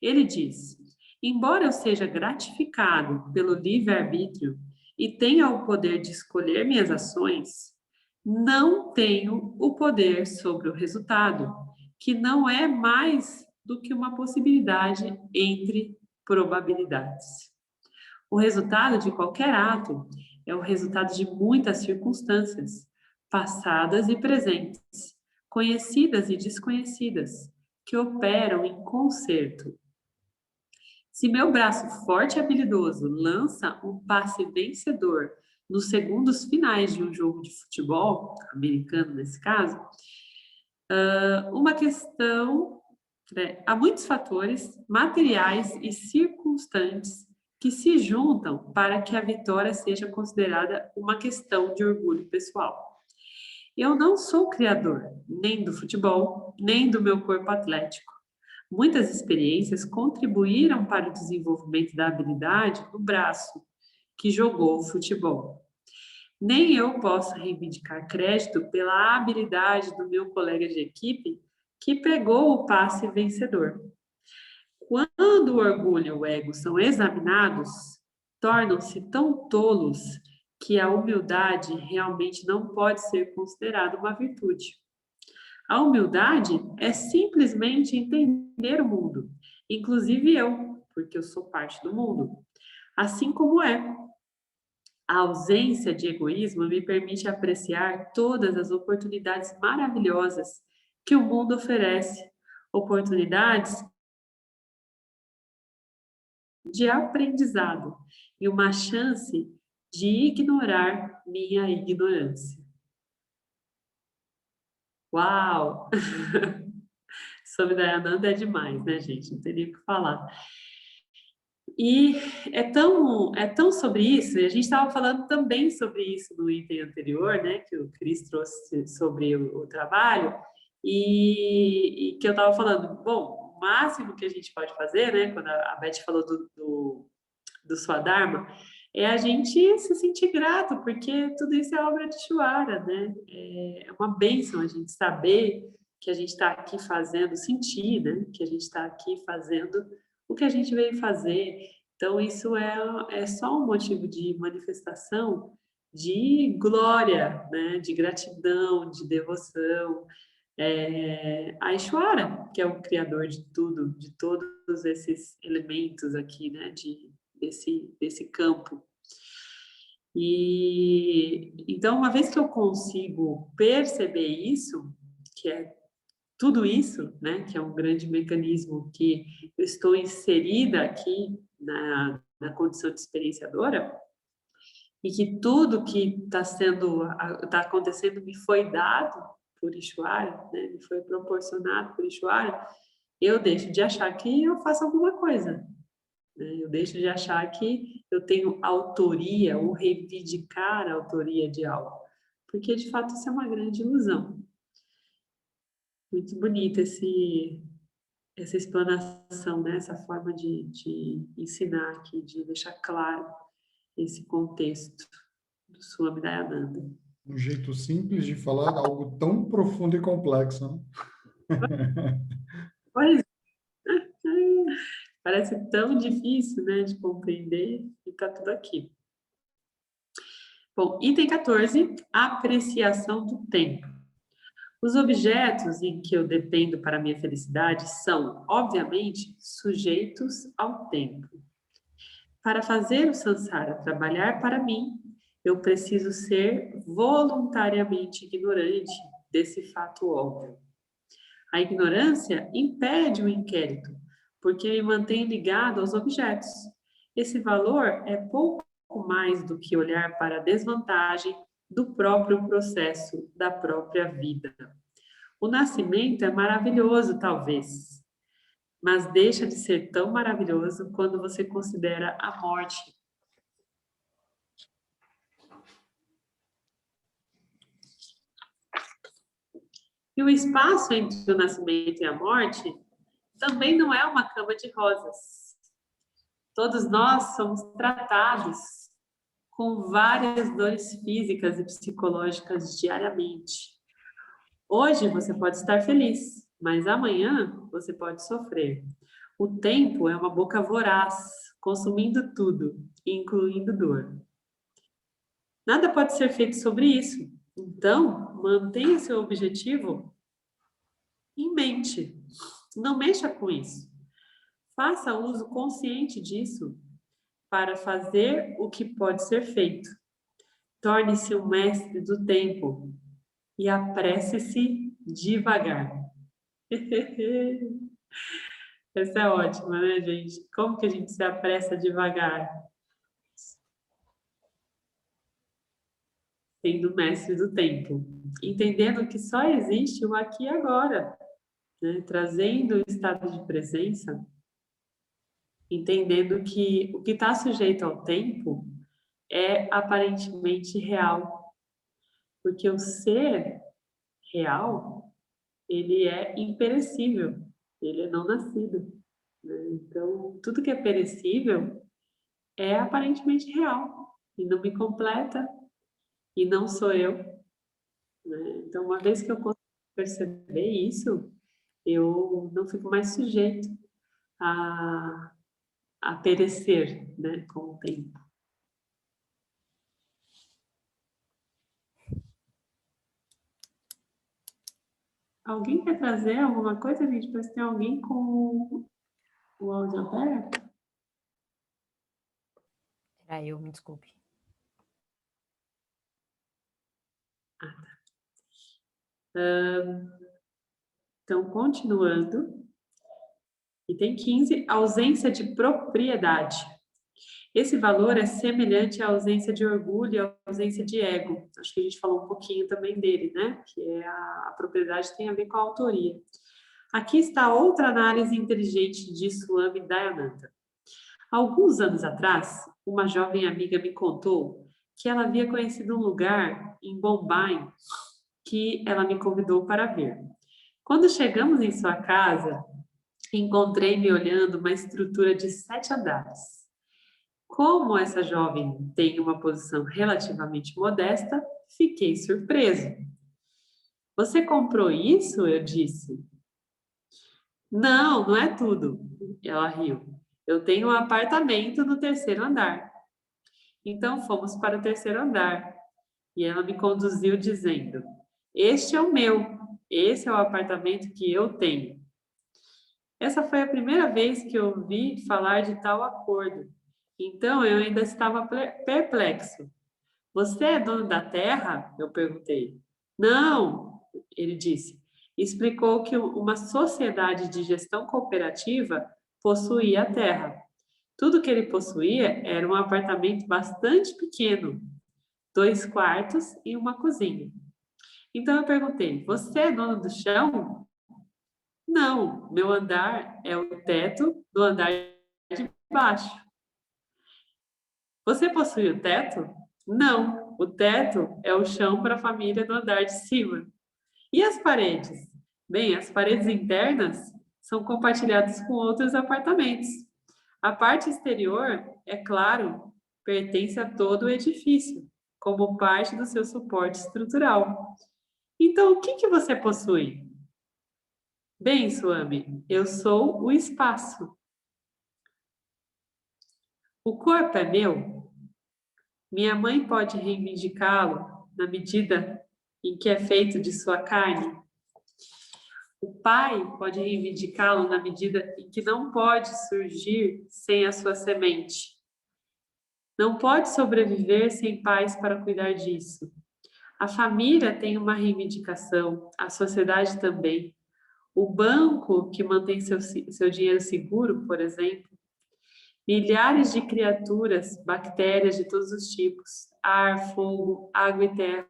Ele diz: embora eu seja gratificado pelo livre-arbítrio e tenha o poder de escolher minhas ações, não tenho o poder sobre o resultado, que não é mais do que uma possibilidade entre probabilidades. O resultado de qualquer ato é o resultado de muitas circunstâncias, passadas e presentes, conhecidas e desconhecidas, que operam em concerto. Se meu braço forte e habilidoso lança um passe vencedor nos segundos finais de um jogo de futebol, americano nesse caso, uma questão, né, há muitos fatores materiais e circunstantes que se juntam para que a vitória seja considerada uma questão de orgulho pessoal. Eu não sou criador nem do futebol, nem do meu corpo atlético. Muitas experiências contribuíram para o desenvolvimento da habilidade do braço que jogou futebol. Nem eu posso reivindicar crédito pela habilidade do meu colega de equipe que pegou o passe vencedor. Quando o orgulho e o ego são examinados, tornam-se tão tolos que a humildade realmente não pode ser considerada uma virtude. A humildade é simplesmente entender o mundo, inclusive eu, porque eu sou parte do mundo, assim como é. A ausência de egoísmo me permite apreciar todas as oportunidades maravilhosas que o mundo oferece, oportunidades de aprendizado e uma chance de ignorar minha ignorância. Uau! Sobre Dayananda é demais, né, gente? Não tem nem o que falar. E é tão sobre isso, e a gente estava falando também sobre isso no item anterior, né, que o Cris trouxe sobre o trabalho, e que eu estava falando, bom, o máximo que a gente pode fazer, né, quando a Beth falou do Swadharma, é a gente se sentir grato, porque tudo isso é obra de Ishvara, né? É uma bênção a gente saber que a gente está aqui fazendo, sentir, né? Que a gente está aqui fazendo o que a gente veio fazer. Então, isso é só um motivo de manifestação de glória, né? De gratidão, de devoção. A Ishvara, que é o criador de tudo, de todos esses elementos aqui, né? Desse campo. E então, uma vez que eu consigo perceber isso, que é tudo isso, né, que é um grande mecanismo que eu estou inserida aqui na condição de experienciadora, e que tudo que está acontecendo me foi dado por Ishvara, né, me foi proporcionado por Ishvara, eu deixo de achar que eu faço alguma coisa. Eu deixo de achar que eu tenho autoria ou reivindicar a autoria de algo, porque de fato isso é uma grande ilusão. Muito bonita essa explanação, né? Essa forma de ensinar aqui, de deixar claro esse contexto do Swami Dayananda. Um jeito simples de falar algo tão profundo e complexo, né? Pois parece tão difícil, né, de compreender e está tudo aqui. Bom, item 14, apreciação do tempo. Os objetos em que eu dependo para a minha felicidade são, obviamente, sujeitos ao tempo. Para fazer o samsara trabalhar para mim, eu preciso ser voluntariamente ignorante desse fato óbvio. A ignorância impede o inquérito, porque me mantém ligado aos objetos. Esse valor é pouco mais do que olhar para a desvantagem do próprio processo da própria vida. O nascimento é maravilhoso, talvez, mas deixa de ser tão maravilhoso quando você considera a morte. E o espaço entre o nascimento e a morte também não é uma cama de rosas. Todos nós somos tratados com várias dores físicas e psicológicas diariamente. Hoje você pode estar feliz, mas amanhã você pode sofrer. O tempo é uma boca voraz, consumindo tudo, incluindo dor. Nada pode ser feito sobre isso. Então, mantenha seu objetivo em mente. Não mexa com isso. Faça uso consciente disso para fazer o que pode ser feito. Torne-se um mestre do tempo e apresse-se devagar. Essa é ótima, né, gente? Como que a gente se apressa devagar? Sendo mestre do tempo. Entendendo que só existe o aqui e agora. Né? Trazendo o estado de presença. Entendendo que o que está sujeito ao tempo é aparentemente real. Porque o ser real, ele é imperecível. ele é não nascido, né? Então, tudo que é perecível é aparentemente real e não me completa e não sou eu, né? Então, uma vez que eu consigo perceber isso, eu não fico mais sujeito a, a perecer, né, com o tempo. Alguém quer trazer alguma coisa, gente? Parece que tem alguém com o áudio aberto. Era eu, me desculpe. Então, continuando. Item 15, ausência de propriedade. Esse valor é semelhante à ausência de orgulho e à ausência de ego. Acho que a gente falou um pouquinho também dele, né? Que é a propriedade tem a ver com a autoria. Aqui está outra análise inteligente de Swami Dayananda. Alguns anos atrás, uma jovem amiga me contou que ela havia conhecido um lugar em Bombay que ela me convidou para ver. Quando chegamos em sua casa, encontrei-me olhando uma estrutura de 7 andares. Como essa jovem tem uma posição relativamente modesta, fiquei surpreso. Você comprou isso? Eu disse. Não, não é tudo. Ela riu. Eu tenho um apartamento no 3º andar. Então fomos para o 3º andar. E ela me conduziu dizendo: este é o meu. Esse é o apartamento que eu tenho. Essa foi a primeira vez que eu ouvi falar de tal acordo. Então eu ainda estava perplexo. Você é dono da terra? Eu perguntei. Não, ele disse. Explicou que uma sociedade de gestão cooperativa possuía a terra. Tudo que ele possuía era um apartamento bastante pequeno, 2 quartos e uma cozinha. Então eu perguntei: você é dono do chão? Não, meu andar é o teto do andar de baixo. Você possui o teto? Não, o teto é o chão para a família do andar de cima. E as paredes? Bem, as paredes internas são compartilhadas com outros apartamentos. A parte exterior, é claro, pertence a todo o edifício, como parte do seu suporte estrutural. Então, o que você possui? Bem, Swami, eu sou o espaço. O corpo é meu? Minha mãe pode reivindicá-lo na medida em que é feito de sua carne? O pai pode reivindicá-lo na medida em que não pode surgir sem a sua semente. Não pode sobreviver sem pais para cuidar disso. A família tem uma reivindicação, a sociedade também. O banco que mantém seu dinheiro seguro, por exemplo. Milhares de criaturas, bactérias de todos os tipos, ar, fogo, água e terra,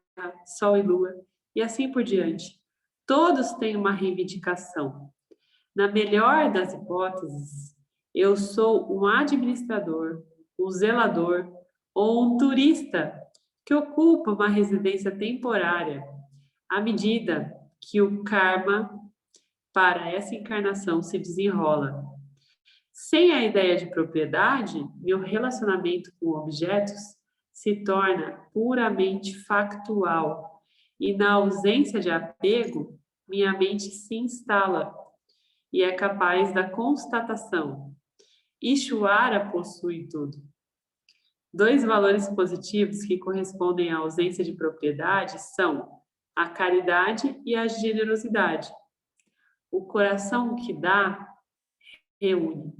sol e lua, e assim por diante. Todos têm uma reivindicação. Na melhor das hipóteses, eu sou um administrador, um zelador ou um turista que ocupa uma residência temporária à medida que o karma para essa encarnação se desenrola. Sem a ideia de propriedade, meu relacionamento com objetos se torna puramente factual e, na ausência de apego, minha mente se instala e é capaz da constatação. Ishvara possui tudo. 2 valores positivos que correspondem à ausência de propriedade são a caridade e a generosidade. O coração que dá, reúne.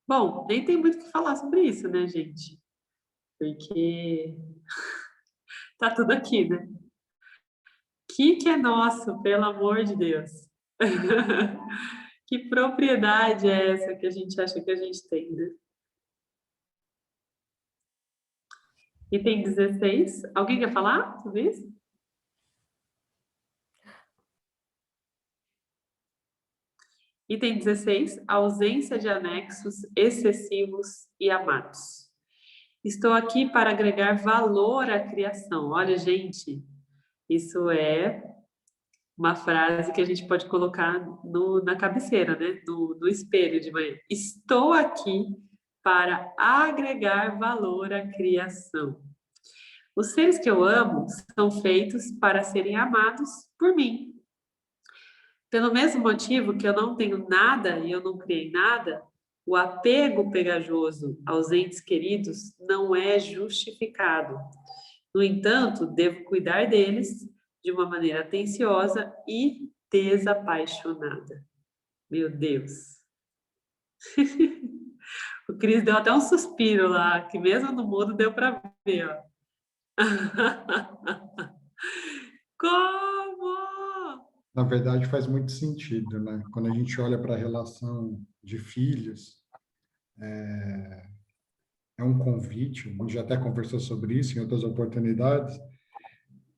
Bom, nem tem muito o que falar sobre isso, né, gente? Porque tá tudo aqui, né? Que é nosso, pelo amor de Deus? Que propriedade é essa que a gente acha que a gente tem, né? Item 16. Alguém quer falar sobre isso? Item 16. Ausência de anexos excessivos e amados. Estou aqui para agregar valor à criação. Olha, gente, isso é uma frase que a gente pode colocar na cabeceira, né? No espelho de manhã. Estou aqui para agregar valor à criação. Os seres que eu amo são feitos para serem amados por mim. Pelo mesmo motivo que eu não tenho nada e eu não criei nada, o apego pegajoso aos entes queridos não é justificado. No entanto, devo cuidar deles de uma maneira atenciosa e desapaixonada. Meu Deus! O Cris deu até um suspiro lá, que mesmo no mudo deu para ver, ó. Como? Na verdade, faz muito sentido, né? Quando a gente olha para a relação de filhos, é um convite, a gente já até conversou sobre isso em outras oportunidades,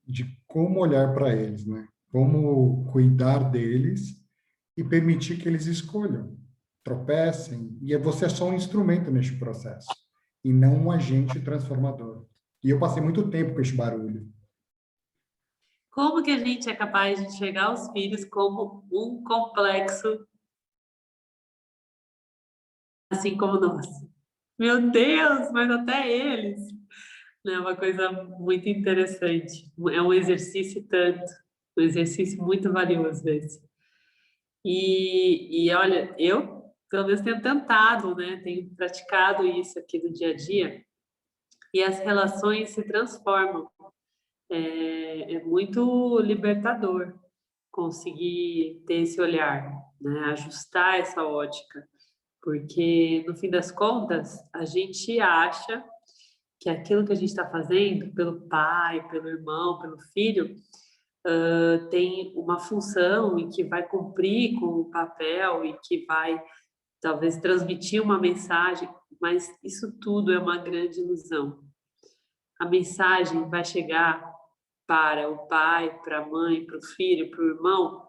de como olhar para eles, né? Como cuidar deles e permitir que eles escolham, tropecem, e você é só um instrumento neste processo, e não um agente transformador. E eu passei muito tempo com esse barulho. Como que a gente é capaz de enxergar os filhos como um complexo, assim como nós? Meu Deus, mas até eles. É uma coisa muito interessante. É um exercício tanto, um exercício muito valioso esse. E olha, eu pelo menos tenho tentado, né? Tenho praticado isso aqui no dia a dia e as relações se transformam. É muito libertador conseguir ter esse olhar, né? Ajustar essa ótica, porque no fim das contas a gente acha que aquilo que a gente está fazendo pelo pai, pelo irmão, pelo filho, tem uma função e que vai cumprir com o papel e que vai talvez transmitir uma mensagem, mas isso tudo é uma grande ilusão. A mensagem vai chegar para o pai, para a mãe, para o filho, para o irmão,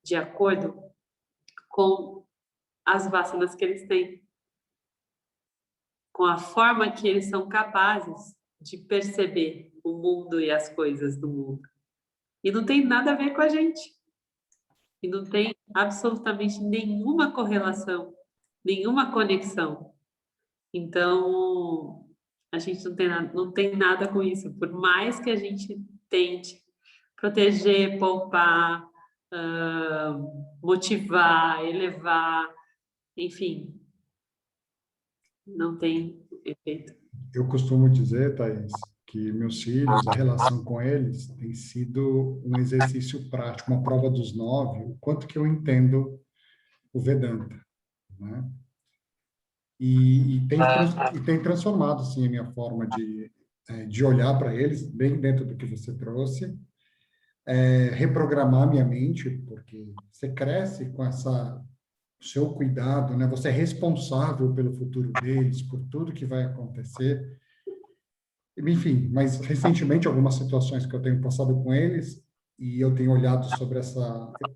de acordo com as vacinas que eles têm, com a forma que eles são capazes de perceber o mundo e as coisas do mundo. E não tem nada a ver com a gente. E não tem absolutamente nenhuma correlação, nenhuma conexão. Então, a gente não tem nada com isso. Por mais que a gente tente proteger, poupar, motivar, elevar, enfim, não tem efeito. Eu costumo dizer, Thaís, que meus filhos, a relação com eles tem sido um exercício prático, uma prova dos 9, o quanto que eu entendo o Vedanta, né? E tem transformado, sim, a minha forma de olhar para eles, bem dentro do que você trouxe, reprogramar minha mente, porque você cresce com essa seu cuidado, né? Você é responsável pelo futuro deles, por tudo que vai acontecer. Enfim, mas recentemente algumas situações que eu tenho passado com eles e eu tenho olhado sobre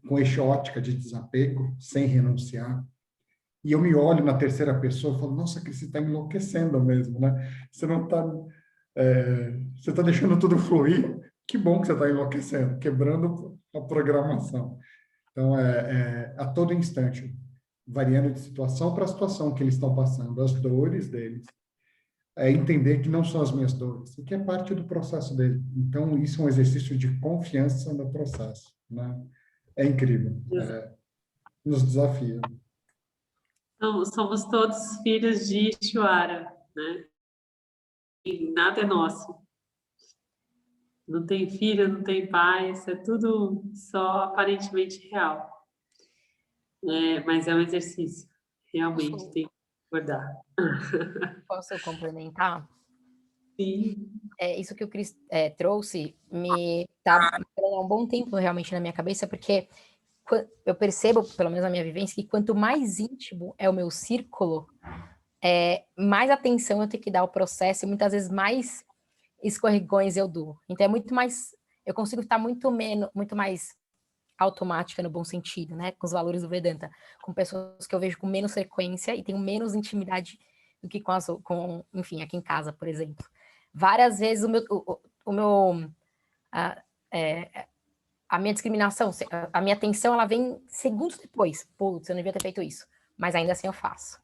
com essa ótica de desapego, sem renunciar. E eu me olho na terceira pessoa e falo, nossa, Cris, você está enlouquecendo mesmo, né? Você não está... você está deixando tudo fluir. Que bom que você está enlouquecendo, quebrando a programação. Então, a todo instante, variando de situação para situação que eles estão passando, as dores deles, entender que não são as minhas dores, e que é parte do processo dele. Então, isso é um exercício de confiança no processo, né? É incrível. Nos desafia. Então, somos todos filhos de Ishvara, né? E nada é nosso. Não tem filho, não tem pai, isso é tudo só aparentemente real. Mas é um exercício, realmente, tem que acordar. Posso complementar? Sim. Isso que o Cris trouxe me está há um bom tempo realmente na minha cabeça, porque eu percebo, pelo menos na minha vivência, que quanto mais íntimo é o meu círculo, mais atenção eu tenho que dar ao processo e muitas vezes mais escorregões eu dou. Então é muito mais, eu consigo estar muito mais automática no bom sentido, né, com os valores do Vedanta, com pessoas que eu vejo com menos frequência e tenho menos intimidade do que enfim, aqui em casa, por exemplo. Várias vezes a minha discriminação, a minha atenção, ela vem segundos depois. Putz, eu não devia ter feito isso. Mas ainda assim eu faço.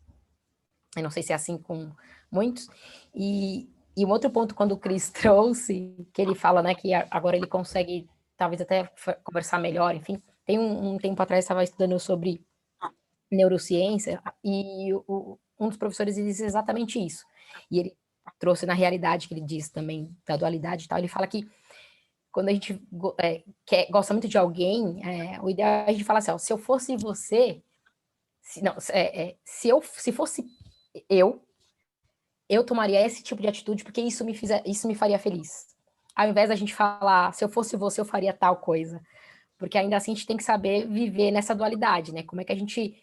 Eu não sei se é assim com muitos. E um outro ponto, quando o Chris trouxe, que ele fala, né, que agora ele consegue, talvez até conversar melhor, enfim. Tem um tempo atrás, estava estudando sobre neurociência, e um dos professores disse exatamente isso. E ele trouxe na realidade, que ele diz também, da dualidade e tal, ele fala que quando a gente gosta muito de alguém, o ideal é a gente falar assim, ó, se eu fosse você, se fosse eu tomaria esse tipo de atitude porque isso me faria feliz. Ao invés da gente falar, se eu fosse você, eu faria tal coisa. Porque ainda assim a gente tem que saber viver nessa dualidade, né? Como é que a gente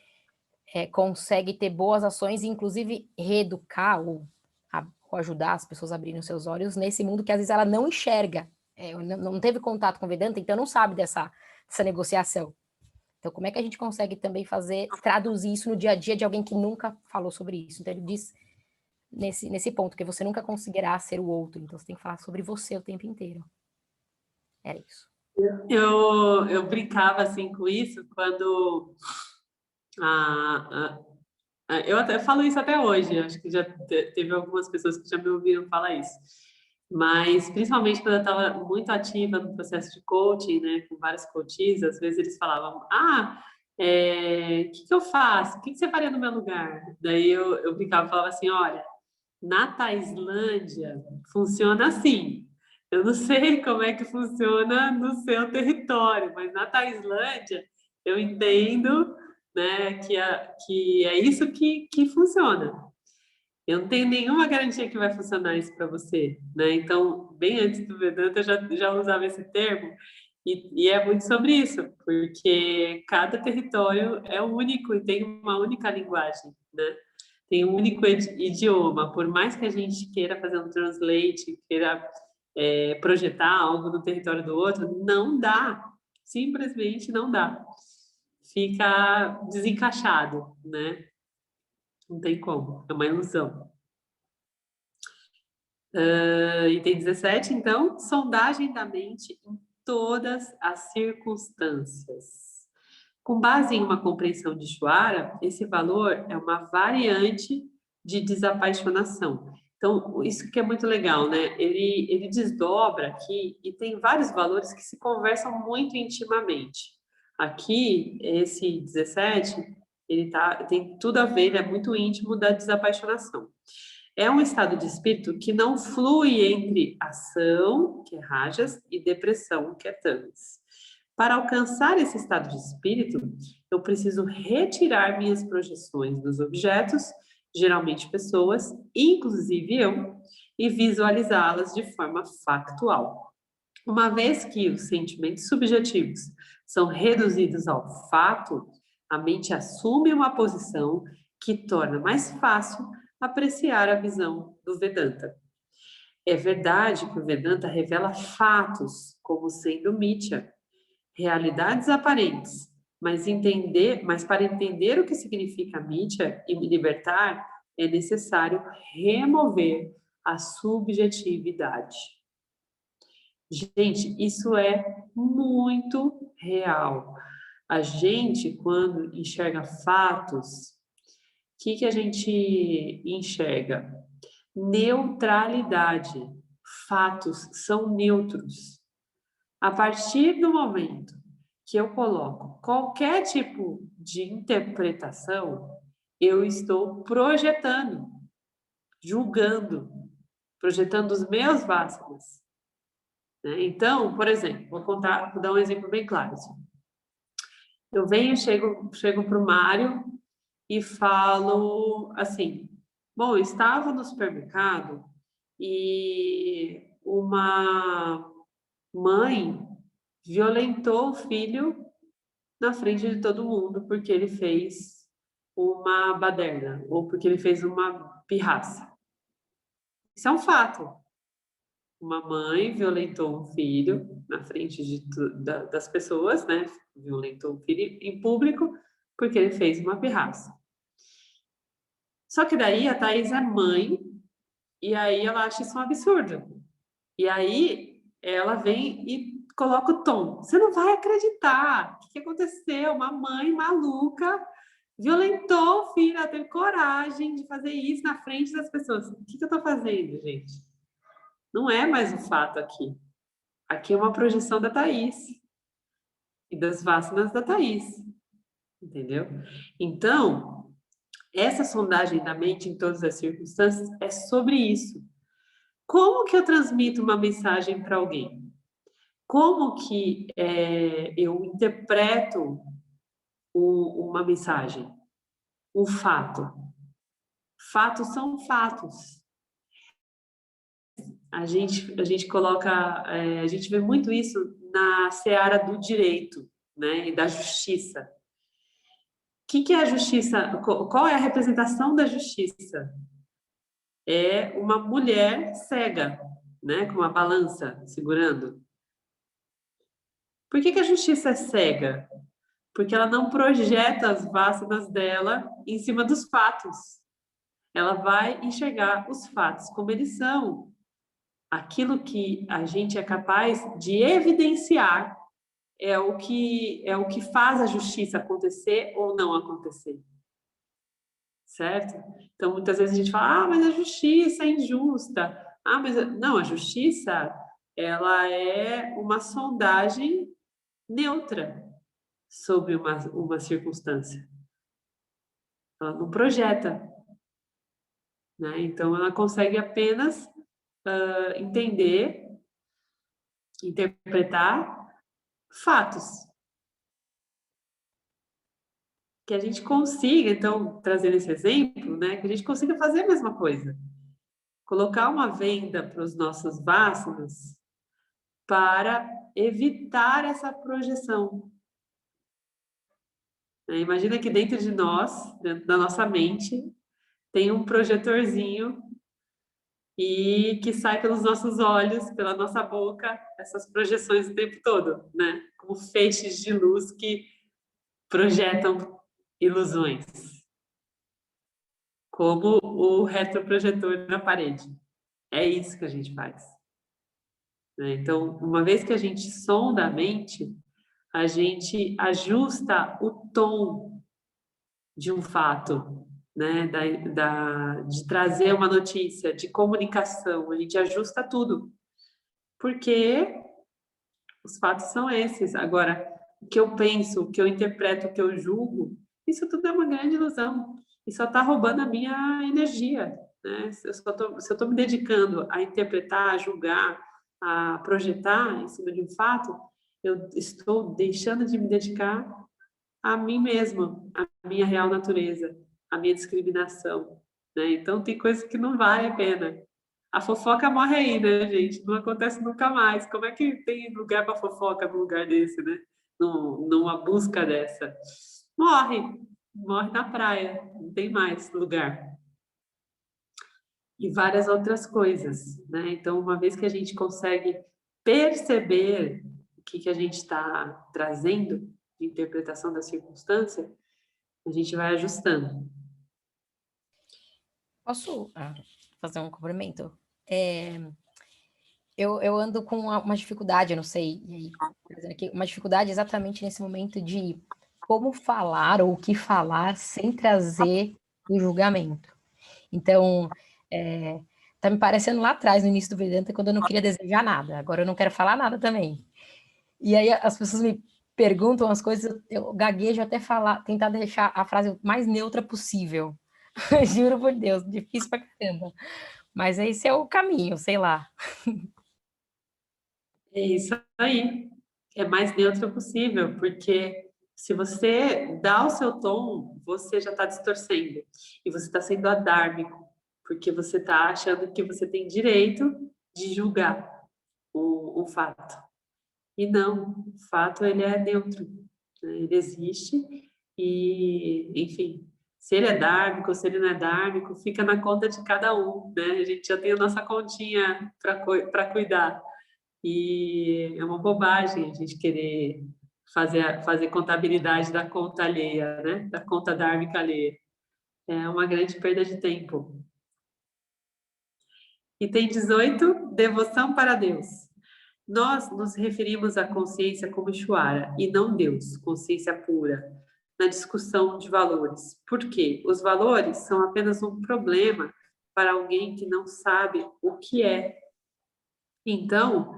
consegue ter boas ações e, inclusive, reeducar ou ajudar as pessoas a abrirem os seus olhos nesse mundo que às vezes ela não enxerga, não teve contato com o Vedanta, então não sabe dessa negociação. Então, como é que a gente consegue também traduzir isso no dia a dia de alguém que nunca falou sobre isso? Então, ele diz nesse ponto, que você nunca conseguirá ser o outro, então você tem que falar sobre você o tempo inteiro. Era isso. Eu brincava assim com isso quando eu até falo isso até hoje, acho que já teve algumas pessoas que já me ouviram falar isso, mas principalmente quando eu estava muito ativa no processo de coaching, né, com vários coaches, às vezes eles falavam, o que eu faço? O que você faria no meu lugar? Daí eu brincava e falava assim, olha, na Tailândia funciona assim. Eu não sei como é que funciona no seu território, mas na Tailândia eu entendo, né, que é isso que funciona. Eu não tenho nenhuma garantia que vai funcionar isso para você, né? Então, bem antes do Vedanta, eu já usava esse termo, e é muito sobre isso, porque cada território é único e tem uma única linguagem, né? Tem um único idioma. Por mais que a gente queira fazer um translate, queira projetar algo no território do outro, não dá. Simplesmente não dá. Fica desencaixado, né? Não tem como. É uma ilusão. Item 17, então, sondagem da mente em todas as circunstâncias. Com base em uma compreensão de Shwara, esse valor é uma variante de desapaixonação. Então, isso que é muito legal, né? Ele desdobra aqui e tem vários valores que se conversam muito intimamente. Aqui, esse 17, tem tudo a ver, ele é muito íntimo da desapaixonação. É um estado de espírito que não flui entre ação, que é rajas, e depressão, que é tamas. Para alcançar esse estado de espírito, eu preciso retirar minhas projeções dos objetos, geralmente pessoas, inclusive eu, e visualizá-las de forma factual. Uma vez que os sentimentos subjetivos são reduzidos ao fato, a mente assume uma posição que torna mais fácil apreciar a visão do Vedanta. É verdade que o Vedanta revela fatos como sendo mithya, realidades aparentes, mas para entender o que significa mithya e me libertar, é necessário remover a subjetividade. Gente, isso é muito real. A gente, quando enxerga fatos, o que a gente enxerga? Neutralidade. Fatos são neutros. A partir do momento que eu coloco qualquer tipo de interpretação, eu estou projetando, julgando, projetando os meus vasanas. Então, por exemplo, vou dar um exemplo bem claro. Assim. Eu chego para o Mário e falo assim, bom, eu estava no supermercado e uma mãe violentou o filho na frente de todo mundo porque ele fez uma baderna ou porque ele fez uma pirraça. Isso é um fato. Uma mãe violentou um filho na frente das pessoas, né? Violentou o filho em público porque ele fez uma pirraça. Só que daí a Thaís é mãe e aí ela acha isso um absurdo. E aí ela vem e coloca o tom. Você não vai acreditar. O que aconteceu? Uma mãe maluca violentou o filho, ela teve coragem de fazer isso na frente das pessoas. O que eu estou fazendo, gente? Não é mais um fato aqui. Aqui é uma projeção da Thaís e das vacinas da Thaís. Entendeu? Então, essa sondagem da mente em todas as circunstâncias é sobre isso. Como que eu transmito uma mensagem para alguém? Como que eu interpreto uma mensagem? Um fato. Fatos são fatos. A gente coloca, a gente vê muito isso na seara do direito, né, e da justiça. O que é a justiça? Qual é a representação da justiça? É uma mulher cega, né, com uma balança segurando. Por que a justiça é cega? Porque ela não projeta as vacinas dela em cima dos fatos. Ela vai enxergar os fatos como eles são. Aquilo que a gente é capaz de evidenciar é o que faz a justiça acontecer ou não acontecer. Certo? Então, muitas vezes a gente fala, mas a justiça é injusta. Mas não, a justiça, ela é uma sondagem neutra sobre uma circunstância. Ela não projeta, né? Então, ela consegue apenas entender, interpretar fatos. Que a gente consiga, então, trazendo esse exemplo, né? Que a gente consiga fazer a mesma coisa. Colocar uma venda para os nossos vacilos para evitar essa projeção. Imagina que dentro de nós, dentro da nossa mente, tem um projetorzinho e que sai pelos nossos olhos, pela nossa boca, essas projeções o tempo todo, né? Como feixes de luz que projetam ilusões. Como o retroprojetor na parede. É isso que a gente faz. Então, uma vez que a gente sonda a mente, a gente ajusta o tom de um fato, né? De trazer uma notícia, de comunicação, a gente ajusta tudo, porque os fatos são esses. Agora, o que eu penso, o que eu interpreto, o que eu julgo, isso tudo é uma grande ilusão, e só está roubando a minha energia, né? Se eu estou me dedicando a interpretar, a julgar, a projetar em cima de um fato, eu estou deixando de me dedicar a mim mesma, a minha real natureza, a minha discriminação, né? Então, tem coisas que não vale a pena. A fofoca morre aí, né, gente? Não acontece nunca mais. Como é que tem lugar para fofoca num lugar desse, né? Numa busca dessa? Morre na praia, não tem mais lugar. E várias outras coisas, né? Então, uma vez que a gente consegue perceber o que a gente está trazendo de interpretação da circunstância, a gente vai ajustando. Posso fazer um complemento? Eu ando com uma dificuldade, eu não sei, e aí, aqui, uma dificuldade exatamente nesse momento de como falar ou o que falar sem trazer o julgamento. Então, tá me parecendo lá atrás, no início do Vedanta, quando eu não queria desejar nada, agora eu não quero falar nada também. E aí as pessoas me perguntam as coisas, eu gaguejo até tentar deixar a frase mais neutra possível. Juro por Deus, difícil pra caramba. Mas esse é o caminho, sei lá. É isso aí. É mais neutro possível, porque se você dá o seu tom, você já está distorcendo. E você está sendo adármico, porque você está achando que você tem direito de julgar o fato. E não, o fato ele é neutro, né? Ele existe e, enfim, se ele é dármico, se ele não é dármico, fica na conta de cada um, né? A gente já tem a nossa continha para cuidar. E é uma bobagem a gente querer fazer contabilidade da conta alheia, né? Da conta dármica alheia. É uma grande perda de tempo. Item 18, devoção para Deus. Nós nos referimos à consciência como Ishvara e não Deus, consciência pura, na discussão de valores. Por quê? Os valores são apenas um problema para alguém que não sabe o que é. Então,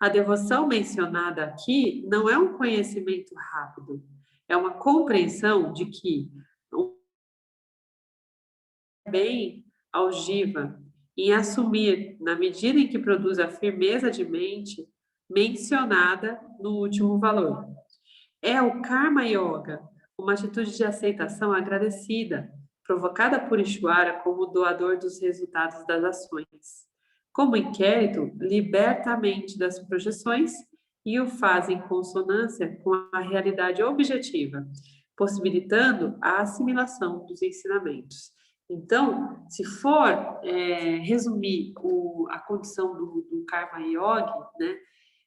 a devoção mencionada aqui não é um conhecimento rápido, é uma compreensão de que o bem algiva em assumir, na medida em que produz a firmeza de mente mencionada no último valor. É o Karma Yoga, uma atitude de aceitação agradecida, provocada por Ishvara como doador dos resultados das ações. Como inquérito, liberta a mente das projeções e o faz em consonância com a realidade objetiva, possibilitando a assimilação dos ensinamentos. Então, se for resumir a condição do Karma Yoga, né?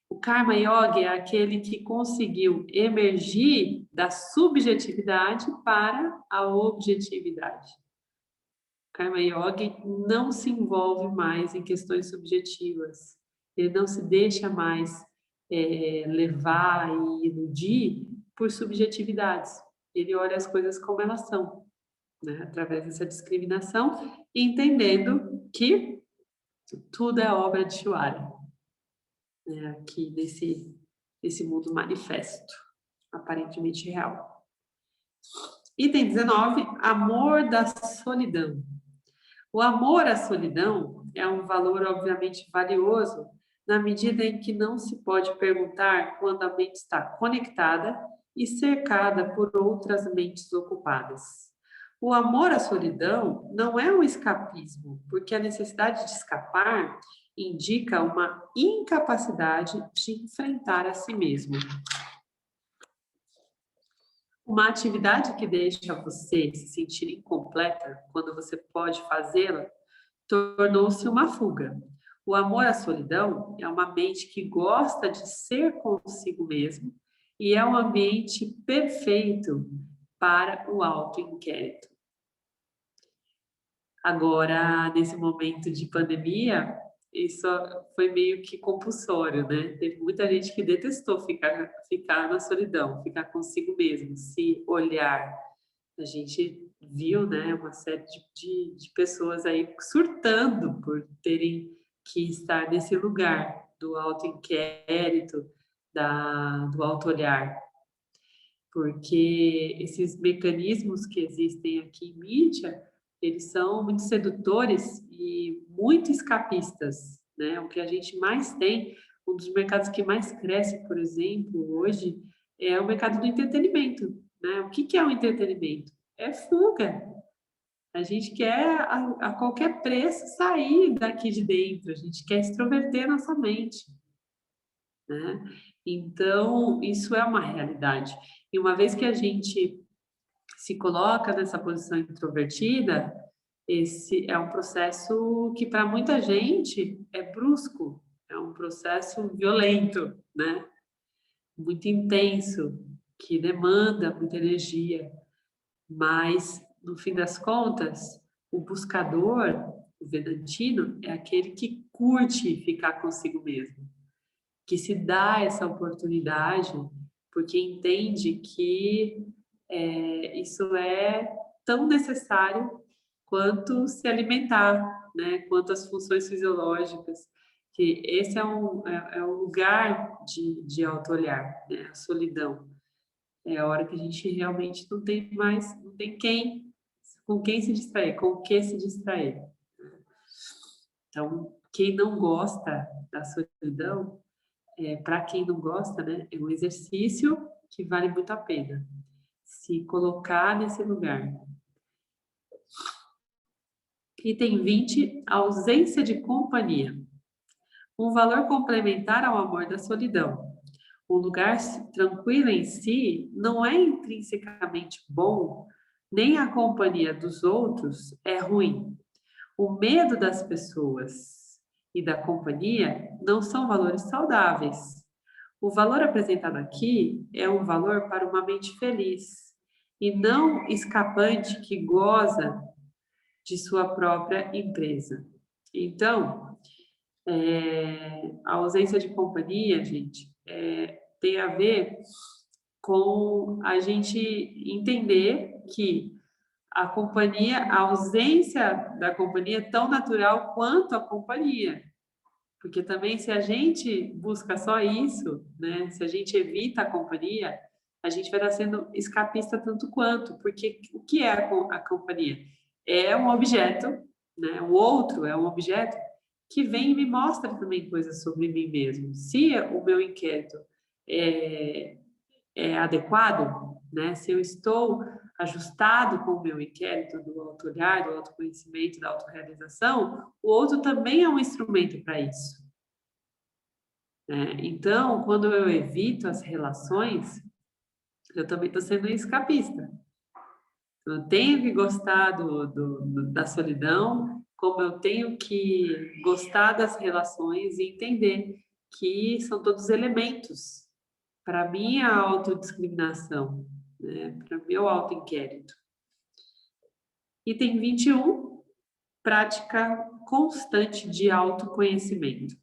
O Karma Yoga é aquele que conseguiu emergir da subjetividade para a objetividade. O Karma Yoga não se envolve mais em questões subjetivas. Ele não se deixa mais levar e iludir por subjetividades. Ele olha as coisas como elas são, né? Através dessa discriminação, entendendo que tudo é obra de Ishvara. Aqui nesse mundo manifesto, aparentemente real. Item 19, amor da solidão. O amor à solidão é um valor obviamente valioso na medida em que não se pode perguntar quando a mente está conectada e cercada por outras mentes ocupadas. O amor à solidão não é um escapismo, porque a necessidade de escapar indica uma incapacidade de enfrentar a si mesmo. Uma atividade que deixa você se sentir incompleta quando você pode fazê-la tornou-se uma fuga. O amor à solidão é uma mente que gosta de ser consigo mesmo e é um ambiente perfeito para o autoinquérito. Agora, nesse momento de pandemia, isso foi meio que compulsório, né? Teve muita gente que detestou ficar na solidão, ficar consigo mesmo, se olhar. A gente viu, né, uma série de pessoas aí surtando por terem que estar nesse lugar do autoinquérito, do autoolhar. Porque esses mecanismos que existem aqui em mídia, eles são muito sedutores e muito escapistas, né? O que a gente mais tem, um dos mercados que mais cresce, por exemplo, hoje, é o mercado do entretenimento, né? O que é o entretenimento? É fuga. A gente quer, a qualquer preço, sair daqui de dentro, a gente quer extroverter nossa mente, né? Então, isso é uma realidade. E uma vez que a gente se coloca nessa posição introvertida, esse é um processo que para muita gente é brusco, é um processo violento, né? Muito intenso, que demanda muita energia, mas no fim das contas, o buscador, o vedantino, é aquele que curte ficar consigo mesmo, que se dá essa oportunidade porque entende que isso é tão necessário quanto se alimentar, né? Quanto as funções fisiológicas, que esse é um lugar de autoolhar, né? A solidão. É a hora que a gente realmente não tem mais, não tem com quem se distrair, com o que se distrair. Então, quem não gosta da solidão, para quem não gosta, né? É um exercício que vale muito a pena. Se colocar nesse lugar. Item 20, ausência de companhia. Um valor complementar ao amor da solidão. Um lugar tranquilo em si não é intrinsecamente bom, nem a companhia dos outros é ruim. O medo das pessoas e da companhia não são valores saudáveis. O valor apresentado aqui é um valor para uma mente feliz e não escapante que goza de sua própria empresa. Então, A ausência de companhia, gente, tem a ver com a gente entender que a ausência da companhia é tão natural quanto a companhia. Porque também se a gente busca só isso, né? Se a gente evita a companhia, a gente vai estar sendo escapista tanto quanto. Porque o que é a companhia? É um objeto, né? O outro é um objeto que vem e me mostra também coisas sobre mim mesmo. Se o meu inquérito é adequado, né? Se eu estou ajustado com o meu inquérito do auto-olhar, do autoconhecimento, da autorrealização, o outro também é um instrumento para isso. Né? Então, quando eu evito as relações, eu também estou sendo escapista. Eu tenho que gostar da solidão, como eu tenho que gostar das relações e entender que são todos elementos para minha autodiscriminação, né? Para o meu autoinquérito. Item 21, prática constante de autoconhecimento.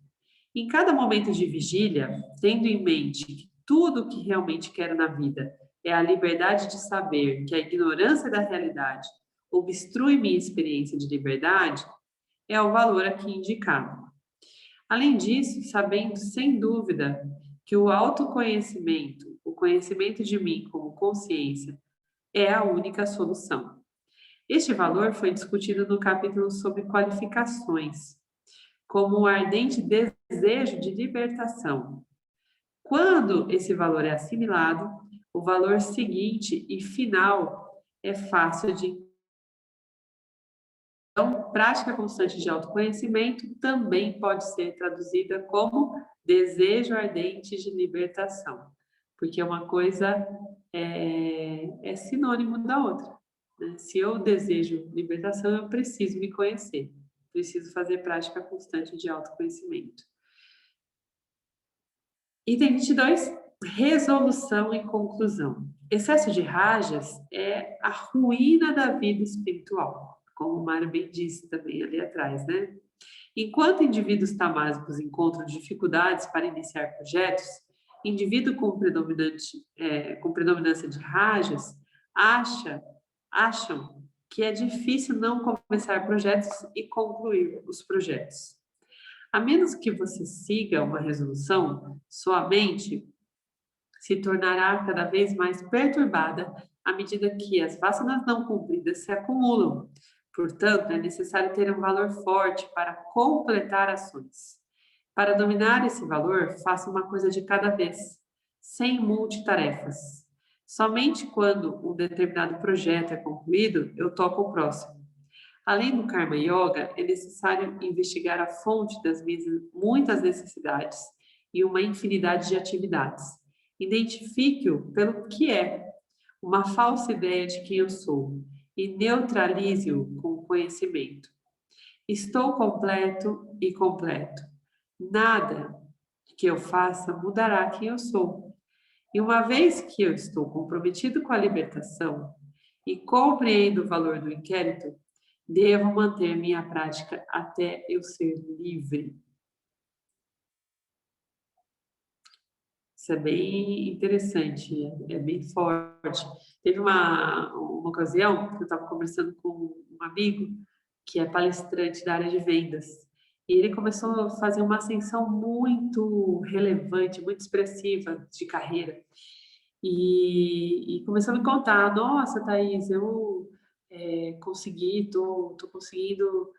Em cada momento de vigília, tendo em mente que tudo o que realmente quero na vida é a liberdade de saber que a ignorância da realidade obstrui minha experiência de liberdade, é o valor aqui indicado. Além disso, sabendo sem dúvida que o autoconhecimento, o conhecimento de mim como consciência, é a única solução. Este valor foi discutido no capítulo sobre qualificações, como um ardente desejo de libertação. Quando esse valor é assimilado, o valor seguinte e final é fácil de. Então, prática constante de autoconhecimento também pode ser traduzida como desejo ardente de libertação, porque uma coisa é sinônimo da outra. Né? Se eu desejo libertação, eu preciso me conhecer, preciso fazer prática constante de autoconhecimento. Item 22, resolução e conclusão. Excesso de rajas é a ruína da vida espiritual, como o Mário bem disse também ali atrás, né? Enquanto indivíduos tamásicos encontram dificuldades para iniciar projetos, indivíduo com predominância de rajas acham que é difícil não começar projetos e concluir os projetos. A menos que você siga uma resolução, sua mente se tornará cada vez mais perturbada à medida que as vasanas não cumpridas se acumulam. Portanto, é necessário ter um valor forte para completar ações. Para dominar esse valor, faça uma coisa de cada vez, sem multitarefas. Somente quando um determinado projeto é concluído, eu toco o próximo. Além do Karma Yoga, é necessário investigar a fonte das minhas muitas necessidades e uma infinidade de atividades. Identifique-o pelo que é, uma falsa ideia de quem eu sou, e neutralize-o com o conhecimento. Estou completo e completo. Nada que eu faça mudará quem eu sou. E uma vez que eu estou comprometido com a libertação e compreendo o valor do inquérito, devo manter minha prática até eu ser livre. Isso é bem interessante, é bem forte. Teve uma ocasião que eu estava conversando com um amigo que é palestrante da área de vendas. E ele começou a fazer uma ascensão muito relevante, muito expressiva de carreira. E começou a me contar, nossa, Thaís, eu consegui, tô conseguindo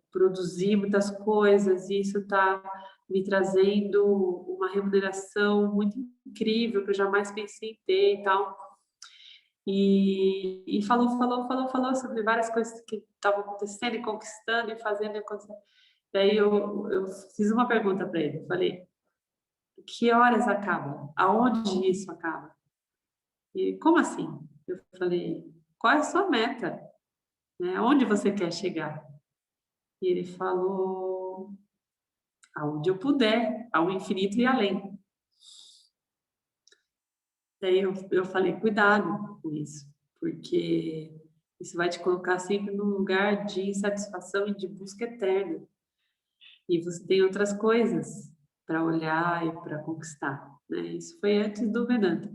produzir muitas coisas e isso está me trazendo uma remuneração muito incrível que eu jamais pensei em ter e tal. E falou sobre várias coisas que estavam acontecendo e conquistando e fazendo e acontecendo. Daí eu fiz uma pergunta para ele, falei, que horas acaba? Aonde isso acaba? E como assim? Eu falei, qual é a sua meta? Né? Aonde você quer chegar? E ele falou, aonde eu puder, ao infinito e além. Daí eu falei, cuidado com isso, porque isso vai te colocar sempre num lugar de insatisfação e de busca eterna. E você tem outras coisas para olhar e para conquistar, né? Isso foi antes do Vedanta.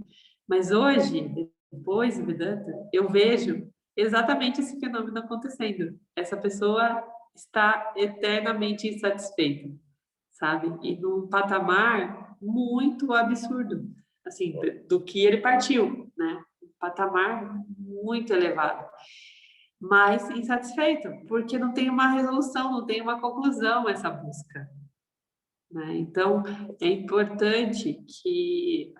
Mas hoje, depois do Vedanta, eu vejo exatamente esse fenômeno acontecendo. Essa pessoa está eternamente insatisfeita, sabe? E num patamar muito absurdo, assim, do que ele partiu, né? Um patamar muito elevado, mas insatisfeito, porque não tem uma resolução, não tem uma conclusão essa busca, né? Então, é importante que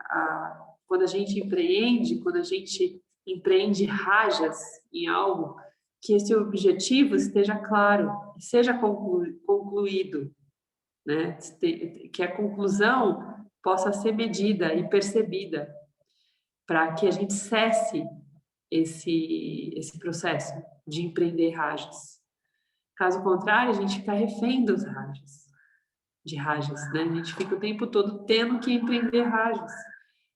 quando a gente empreende rajas em algo, que esse objetivo esteja claro, seja concluído, né? Que a conclusão possa ser medida e percebida, para que a gente cesse esse processo de empreender rajas. Caso contrário, a gente fica refém dos rajas, né? A gente fica o tempo todo tendo que empreender rajas.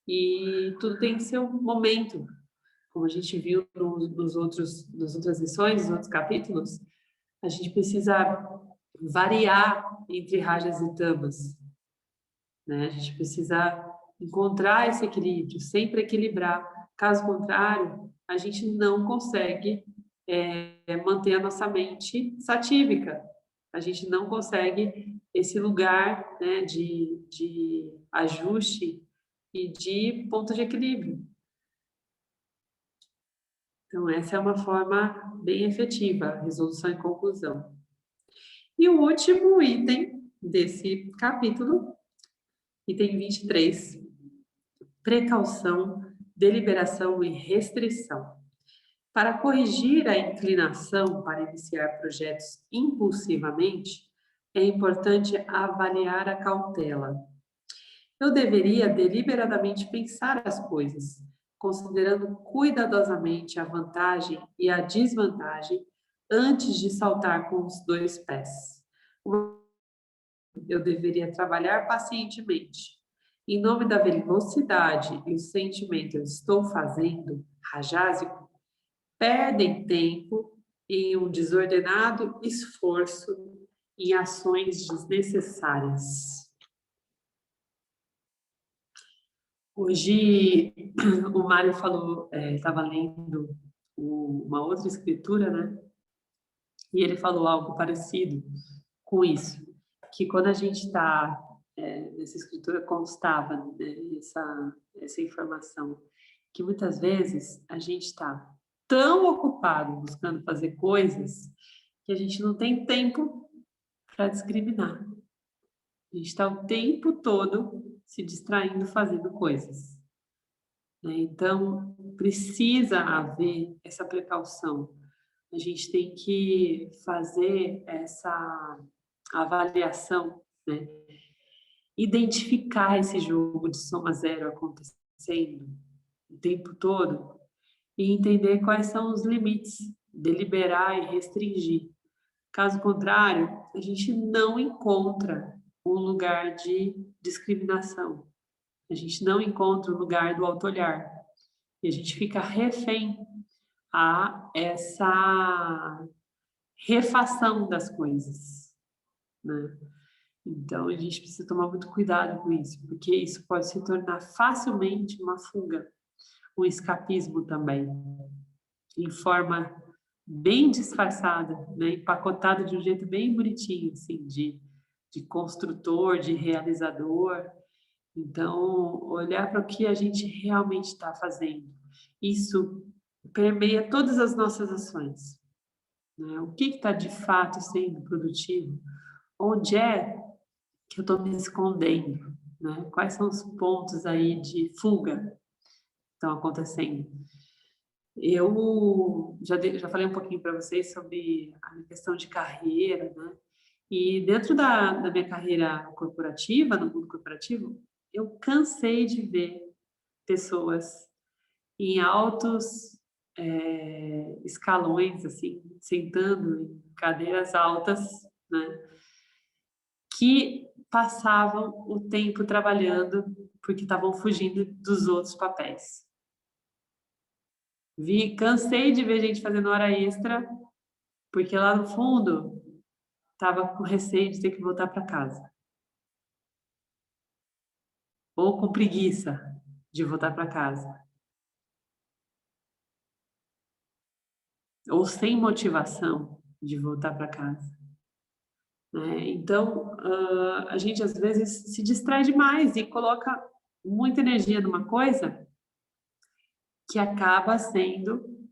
E tudo tem seu momento. Como a gente viu nas outras lições, nos outros capítulos, a gente precisa variar entre rajas e tamas, né? A gente precisa encontrar esse equilíbrio, sempre equilibrar. Caso contrário, a gente não consegue manter a nossa mente satívica. A gente não consegue esse lugar, né, de ajuste e de ponto de equilíbrio. Então, essa é uma forma bem efetiva, resolução e conclusão. E o último item desse capítulo, item 23, precaução, deliberação e restrição. Para corrigir a inclinação para iniciar projetos impulsivamente, é importante avaliar a cautela. Eu deveria deliberadamente pensar as coisas, considerando cuidadosamente a vantagem e a desvantagem antes de saltar com os dois pés. Eu deveria trabalhar pacientemente. Em nome da velocidade e o sentimento eu estou fazendo, rajásico, perdem tempo em um desordenado esforço em ações desnecessárias. Hoje, o Mário falou, estava lendo uma outra escritura, né? E ele falou algo parecido com isso, que quando a gente está, nessa escritura constava, né, essa informação, que muitas vezes a gente está tão ocupado buscando fazer coisas que a gente não tem tempo para discriminar. A gente está o tempo todo se distraindo fazendo coisas, né? Então, precisa haver essa precaução. A gente tem que fazer essa avaliação, né? Identificar esse jogo de soma zero acontecendo o tempo todo e entender quais são os limites, deliberar e restringir. Caso contrário, a gente não encontra um lugar de discriminação. A gente não encontra o lugar do auto-olhar. E a gente fica refém a essa refação das coisas, né? Então, a gente precisa tomar muito cuidado com isso, porque isso pode se tornar facilmente uma fuga, um escapismo também, em forma bem disfarçada, né? Empacotada de um jeito bem bonitinho, assim, de construtor, de realizador. Então, olhar para o que a gente realmente está fazendo. Isso permeia todas as nossas ações, né? O que está de fato sendo produtivo? Onde é que eu estou me escondendo, né? Quais são os pontos aí de fuga que estão acontecendo? Eu já falei um pouquinho para vocês sobre a minha questão de carreira, né? E dentro da minha carreira corporativa, no mundo corporativo, eu cansei de ver pessoas em altos escalões, assim, sentando em cadeiras altas, né? Que passavam o tempo trabalhando porque estavam fugindo dos outros papéis. Cansei de ver gente fazendo hora extra, porque lá no fundo estava com receio de ter que voltar para casa. Ou com preguiça de voltar para casa. Ou sem motivação de voltar para casa. Então, a gente às vezes se distrai demais e coloca muita energia numa coisa que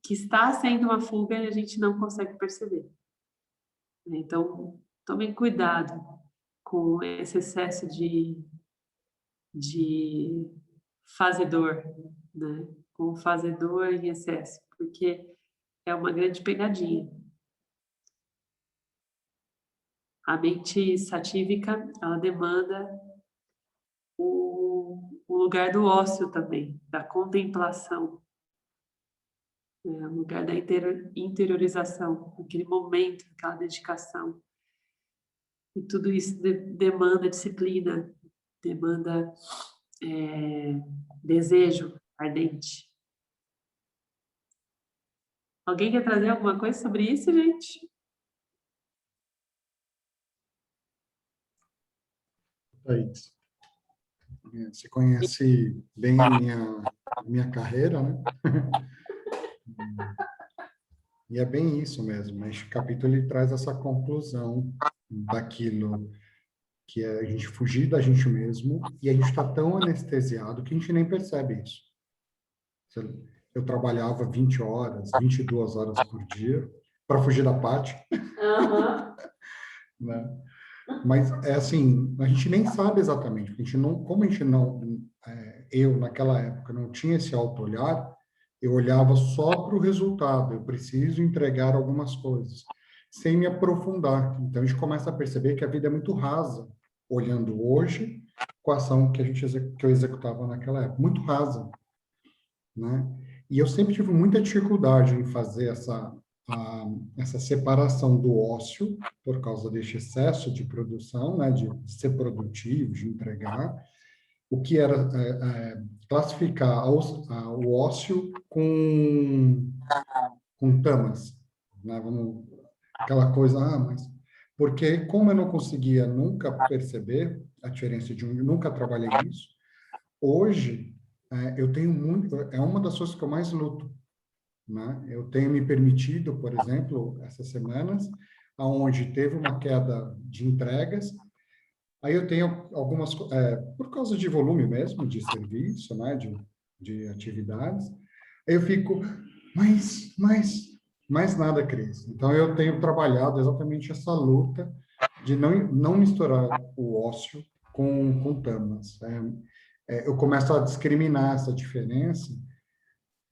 que está sendo uma fuga e a gente não consegue perceber. Então, tomem cuidado com esse excesso de fazedor, né? Com o fazedor em excesso, porque é uma grande pegadinha. A mente satívica, ela demanda o lugar do ócio também, da contemplação, o lugar da interiorização, aquele momento, aquela dedicação. E tudo isso demanda disciplina, demanda desejo ardente. Alguém quer trazer alguma coisa sobre isso, gente? Thaís, você conhece bem a minha carreira, né? E é bem isso mesmo. Este capítulo ele traz essa conclusão daquilo que é a gente fugir da gente mesmo e a gente está tão anestesiado que a gente nem percebe isso. Eu trabalhava 20 horas, 22 horas por dia para fugir da Paty. Né? Mas é assim, a gente nem sabe exatamente, porque como a gente não, eu naquela época não tinha esse auto-olhar, eu olhava só para o resultado, eu preciso entregar algumas coisas, sem me aprofundar. Então a gente começa a perceber que a vida é muito rasa, olhando hoje com a ação que eu executava naquela época, muito rasa, né? E eu sempre tive muita dificuldade em fazer essa separação do ócio, por causa desse excesso de produção, né, de ser produtivo, de entregar, o que era classificar o ócio com tamas, né? Aquela coisa, mas... Porque como eu não conseguia nunca perceber a diferença nunca trabalhei isso, hoje eu tenho muito, é uma das coisas que eu mais luto, né? Eu tenho me permitido, por exemplo, essas semanas, onde teve uma queda de entregas, aí eu tenho algumas, por causa de volume mesmo, de serviço, né? de atividades, aí eu fico, mais nada, Cris. Então, eu tenho trabalhado exatamente essa luta de não misturar o ócio com tamas. Eu começo a discriminar essa diferença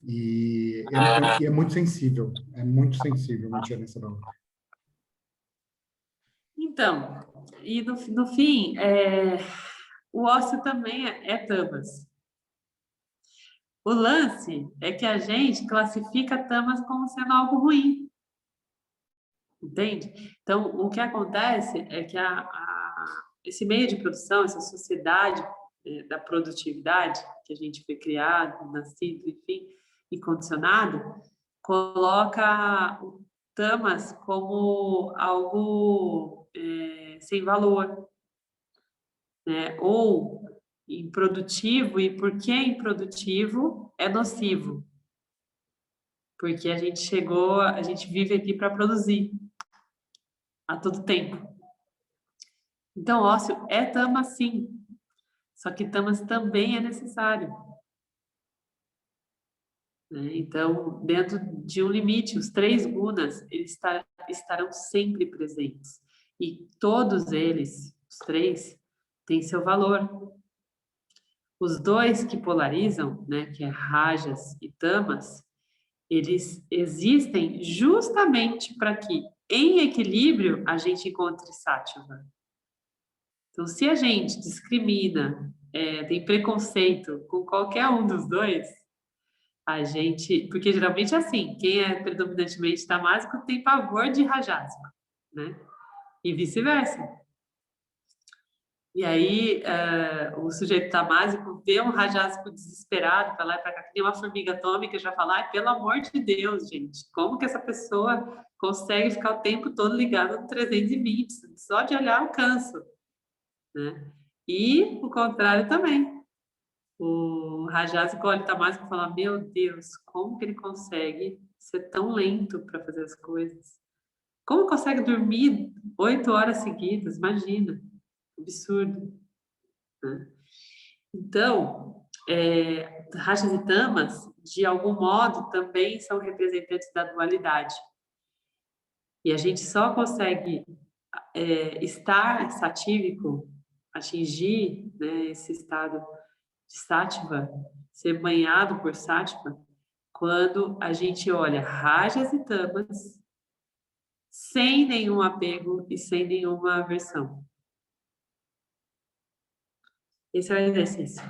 e é muito sensível a diferença da outra. Então, e no fim, o ócio também é tamas. O lance é que a gente classifica tamas como sendo algo ruim. Entende? Então, o que acontece é que esse meio de produção, essa sociedade da produtividade, que a gente foi criado, nascido, enfim, e condicionado, coloca tamas como algo sem valor, né? Ou improdutivo, e porque é improdutivo, é nocivo. Porque a gente vive aqui para produzir a todo tempo. Então, ócio é tama, sim. Só que tamas também é necessário. Então, dentro de um limite, os 3 gunas, eles estarão sempre presentes. E todos eles, os 3, têm seu valor. Os 2 que polarizam, né, que é rajas e tamas, eles existem justamente para que, em equilíbrio, a gente encontre sattva. Então, se a gente discrimina, tem preconceito com qualquer um dos 2, porque geralmente é assim, quem é predominantemente tamásico tem pavor de rajásiko, né? E vice-versa. E aí, o sujeito tamásico vê um rajásiko desesperado, para lá e para cá, que nem uma formiga atômica, já fala, pelo amor de Deus, gente, como que essa pessoa consegue ficar o tempo todo ligado no 320, só de olhar eu canso, né? E o contrário também. O Rajásico olha o Tamásico e fala, meu Deus, como que ele consegue ser tão lento para fazer as coisas? Como consegue dormir 8 horas seguidas? Imagina, absurdo, né? Então, Rajas e Tamas, de algum modo, também são representantes da dualidade. E a gente só consegue estar satívico, atingir, né, esse estado de sátiva, ser banhado por sátiva, quando a gente olha Rajas e Tamas sem nenhum apego e sem nenhuma aversão. Esse é o exercício.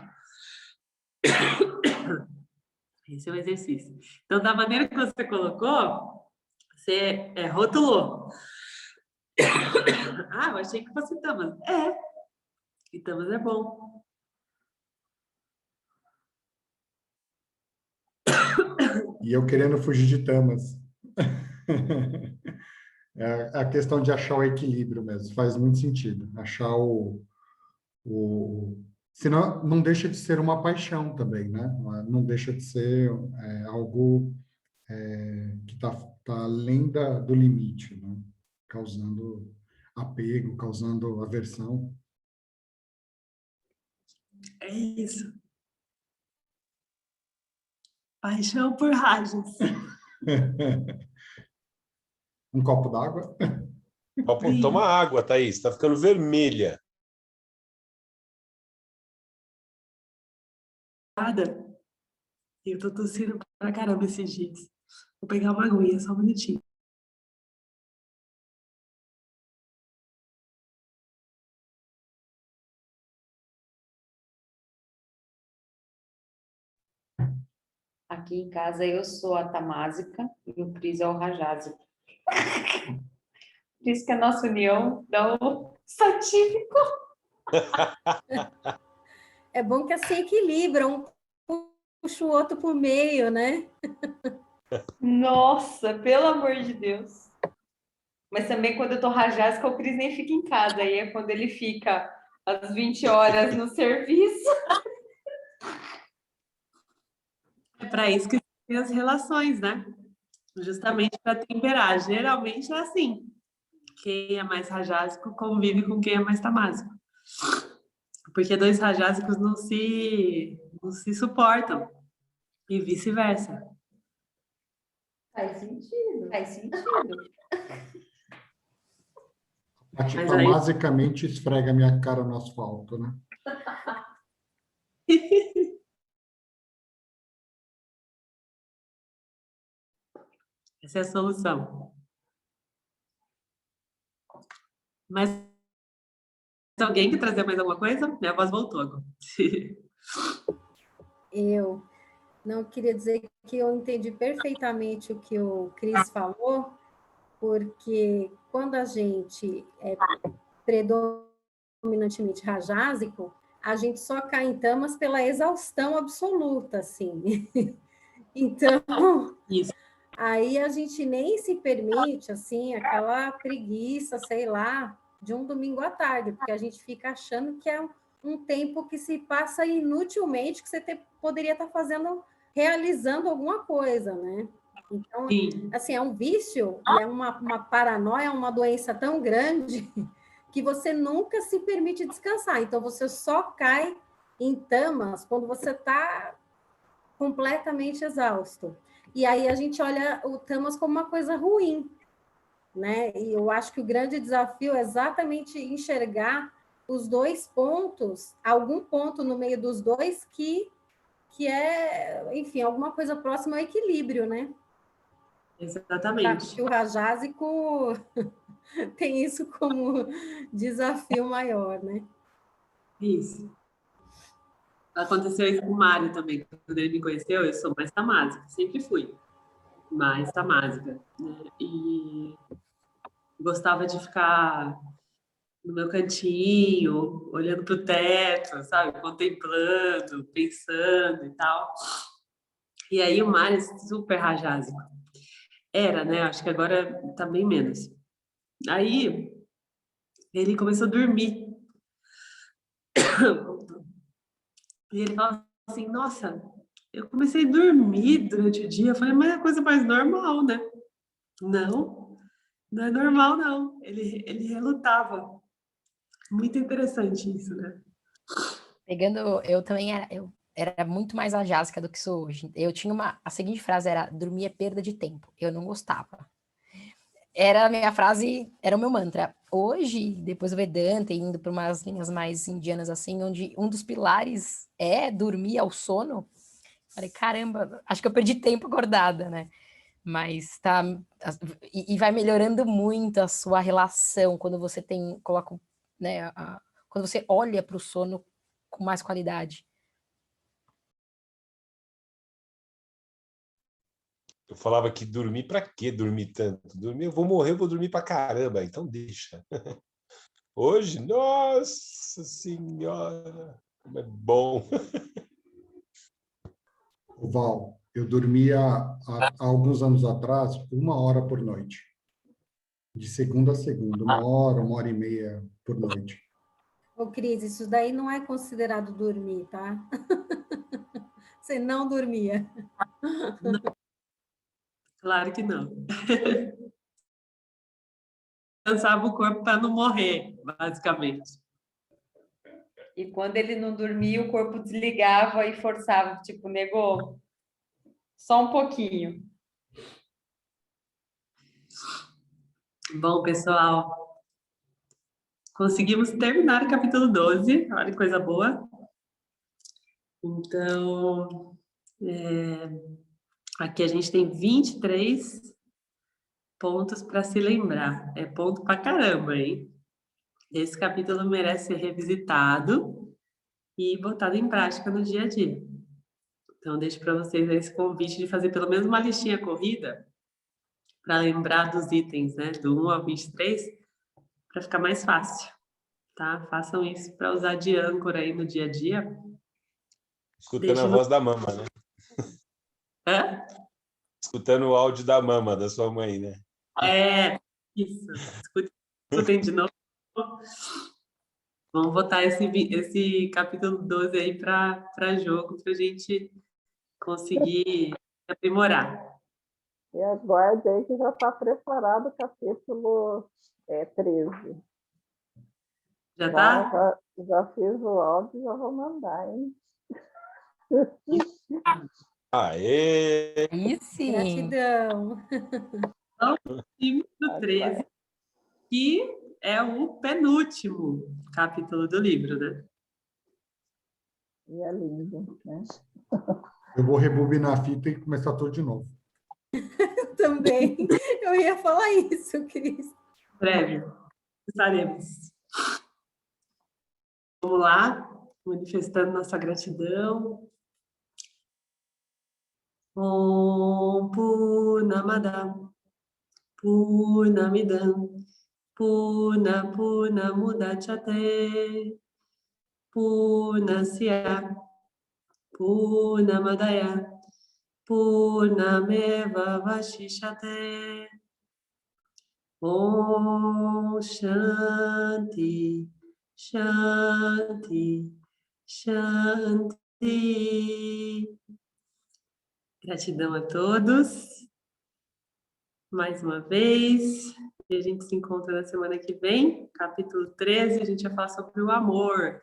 Esse é o exercício. Então, da maneira que você colocou, você rotulou. Ah, eu achei que fosse Tamas. E Tamas é bom. E eu querendo fugir de Tamas. É a questão de achar o equilíbrio mesmo, faz muito sentido. Achar senão não deixa de ser uma paixão também, né? Não deixa de ser algo que tá além do limite, né? Causando apego, causando aversão. É isso. Paixão por Rajas. Um copo d'água? Toma água, Thaís, tá ficando vermelha. Nada. Eu tô tossindo pra caramba esses dias. Vou pegar uma aguinha, só um minutinho. Aqui em casa eu sou a tamásica e o Cris é o rajásico. Por isso que a nossa união dá o satívico. É bom que assim equilibra, um puxa o outro por meio, né? Nossa, pelo amor de Deus. Mas também quando eu tô rajásica, o Cris nem fica em casa. Aí é quando ele fica às 20 horas no serviço. É para isso que tem as relações, né? Justamente para temperar. Geralmente é assim. Quem é mais rajásico convive com quem é mais tamásico. Porque dois rajásicos não se suportam. E vice-versa. Faz sentido. Faz sentido. A Tita Mas aí- basicamente esfrega minha cara no asfalto, né? Essa é a solução. Mas alguém quer trazer mais alguma coisa? Minha voz voltou agora. Eu não queria dizer que eu entendi perfeitamente o que o Cris falou, porque quando a gente é predominantemente rajásico, a gente só cai em tamas pela exaustão absoluta, assim. Então, Isso. aí a gente nem se permite, assim, aquela preguiça, sei lá, de um domingo à tarde, porque a gente fica achando que é um tempo que se passa inutilmente, que você poderia estar realizando alguma coisa, né? Então, Sim. assim, é um vício e é uma paranoia, uma doença tão grande que você nunca se permite descansar. Então, você só cai em tamas quando você está completamente exausto. E aí a gente olha o tamas como uma coisa ruim, né? E eu acho que o grande desafio é exatamente enxergar os dois pontos, algum ponto no meio dos dois que é, enfim, alguma coisa próxima ao equilíbrio, né? Exatamente. Que o rajásico tem isso como desafio maior, né? Isso. Aconteceu isso com o Mário também. Quando ele me conheceu, eu sou mais tamásica. Sempre fui mais tamásica. Né? E gostava de ficar no meu cantinho, olhando para o teto, sabe? Contemplando, pensando e tal. E aí o Mário é super rajásico. Era, né? Acho que agora tá bem menos. Aí, ele começou a dormir. E ele falava assim, nossa, eu comecei a dormir durante o dia. Eu falei, mas é a coisa mais normal, né? Não, não é normal, não. Ele relutava. Muito interessante isso, né? Pegando, eu era muito mais a Jéssica do que sou hoje. Eu tinha a seguinte frase era, dormir é perda de tempo. Eu não gostava. Era a minha frase, era o meu mantra. Hoje, depois do Vedanta, indo para umas linhas mais indianas assim, onde um dos pilares é dormir ao sono, falei, caramba, acho que eu perdi tempo acordada, né? Mas tá, e vai melhorando muito a sua relação quando você coloca, né, quando você olha para o sono com mais qualidade. Eu falava que dormir para quê dormir tanto? Dormir, eu vou morrer, eu vou dormir para caramba, então deixa. Hoje, nossa senhora, como é bom. Val, eu dormia há alguns anos atrás 1 hora por noite. De segunda a segunda, 1 hora e meia por noite. Ô, Cris, isso daí não é considerado dormir, tá? Você não dormia. Claro que não. Cansava o corpo para não morrer, basicamente. E quando ele não dormia, o corpo desligava e forçava, tipo, negou, só um pouquinho. Bom, pessoal, conseguimos terminar o capítulo 12. Olha que coisa boa. Então, aqui a gente tem 23 pontos para se lembrar. É ponto pra caramba, hein? Esse capítulo merece ser revisitado e botado em prática no dia a dia. Então, deixo para vocês esse convite de fazer pelo menos uma listinha corrida para lembrar dos itens, né? Do 1 ao 23, para ficar mais fácil, tá? Façam isso para usar de âncora aí no dia a dia. Escutando a voz da mama, né? Hã? Escutando o áudio da mama da sua mãe, né? É, isso. Escutem de novo. Vamos botar esse capítulo 12 aí para jogo, para a gente conseguir aprimorar. E aguarde aí que já está preparado o capítulo 13. Já tá? Já fiz o áudio, já vou mandar, hein? Aê! Aí sim. Gratidão. Então, capítulo 13, que é o penúltimo capítulo do livro, né? E é lindo, né? Eu vou rebobinar a fita e começar tudo de novo. Também. Eu ia falar isso, Cris. Breve, estaremos. Vamos lá, manifestando nossa gratidão. Om Purnamada Purnamidam Purna Mudachyate Purnasya Purnamadaya Purnameva Vashishate. Om Shanti Shanti Shanti. Gratidão a todos. Mais uma vez. E a gente se encontra na semana que vem. Capítulo 13, a gente vai falar sobre o amor.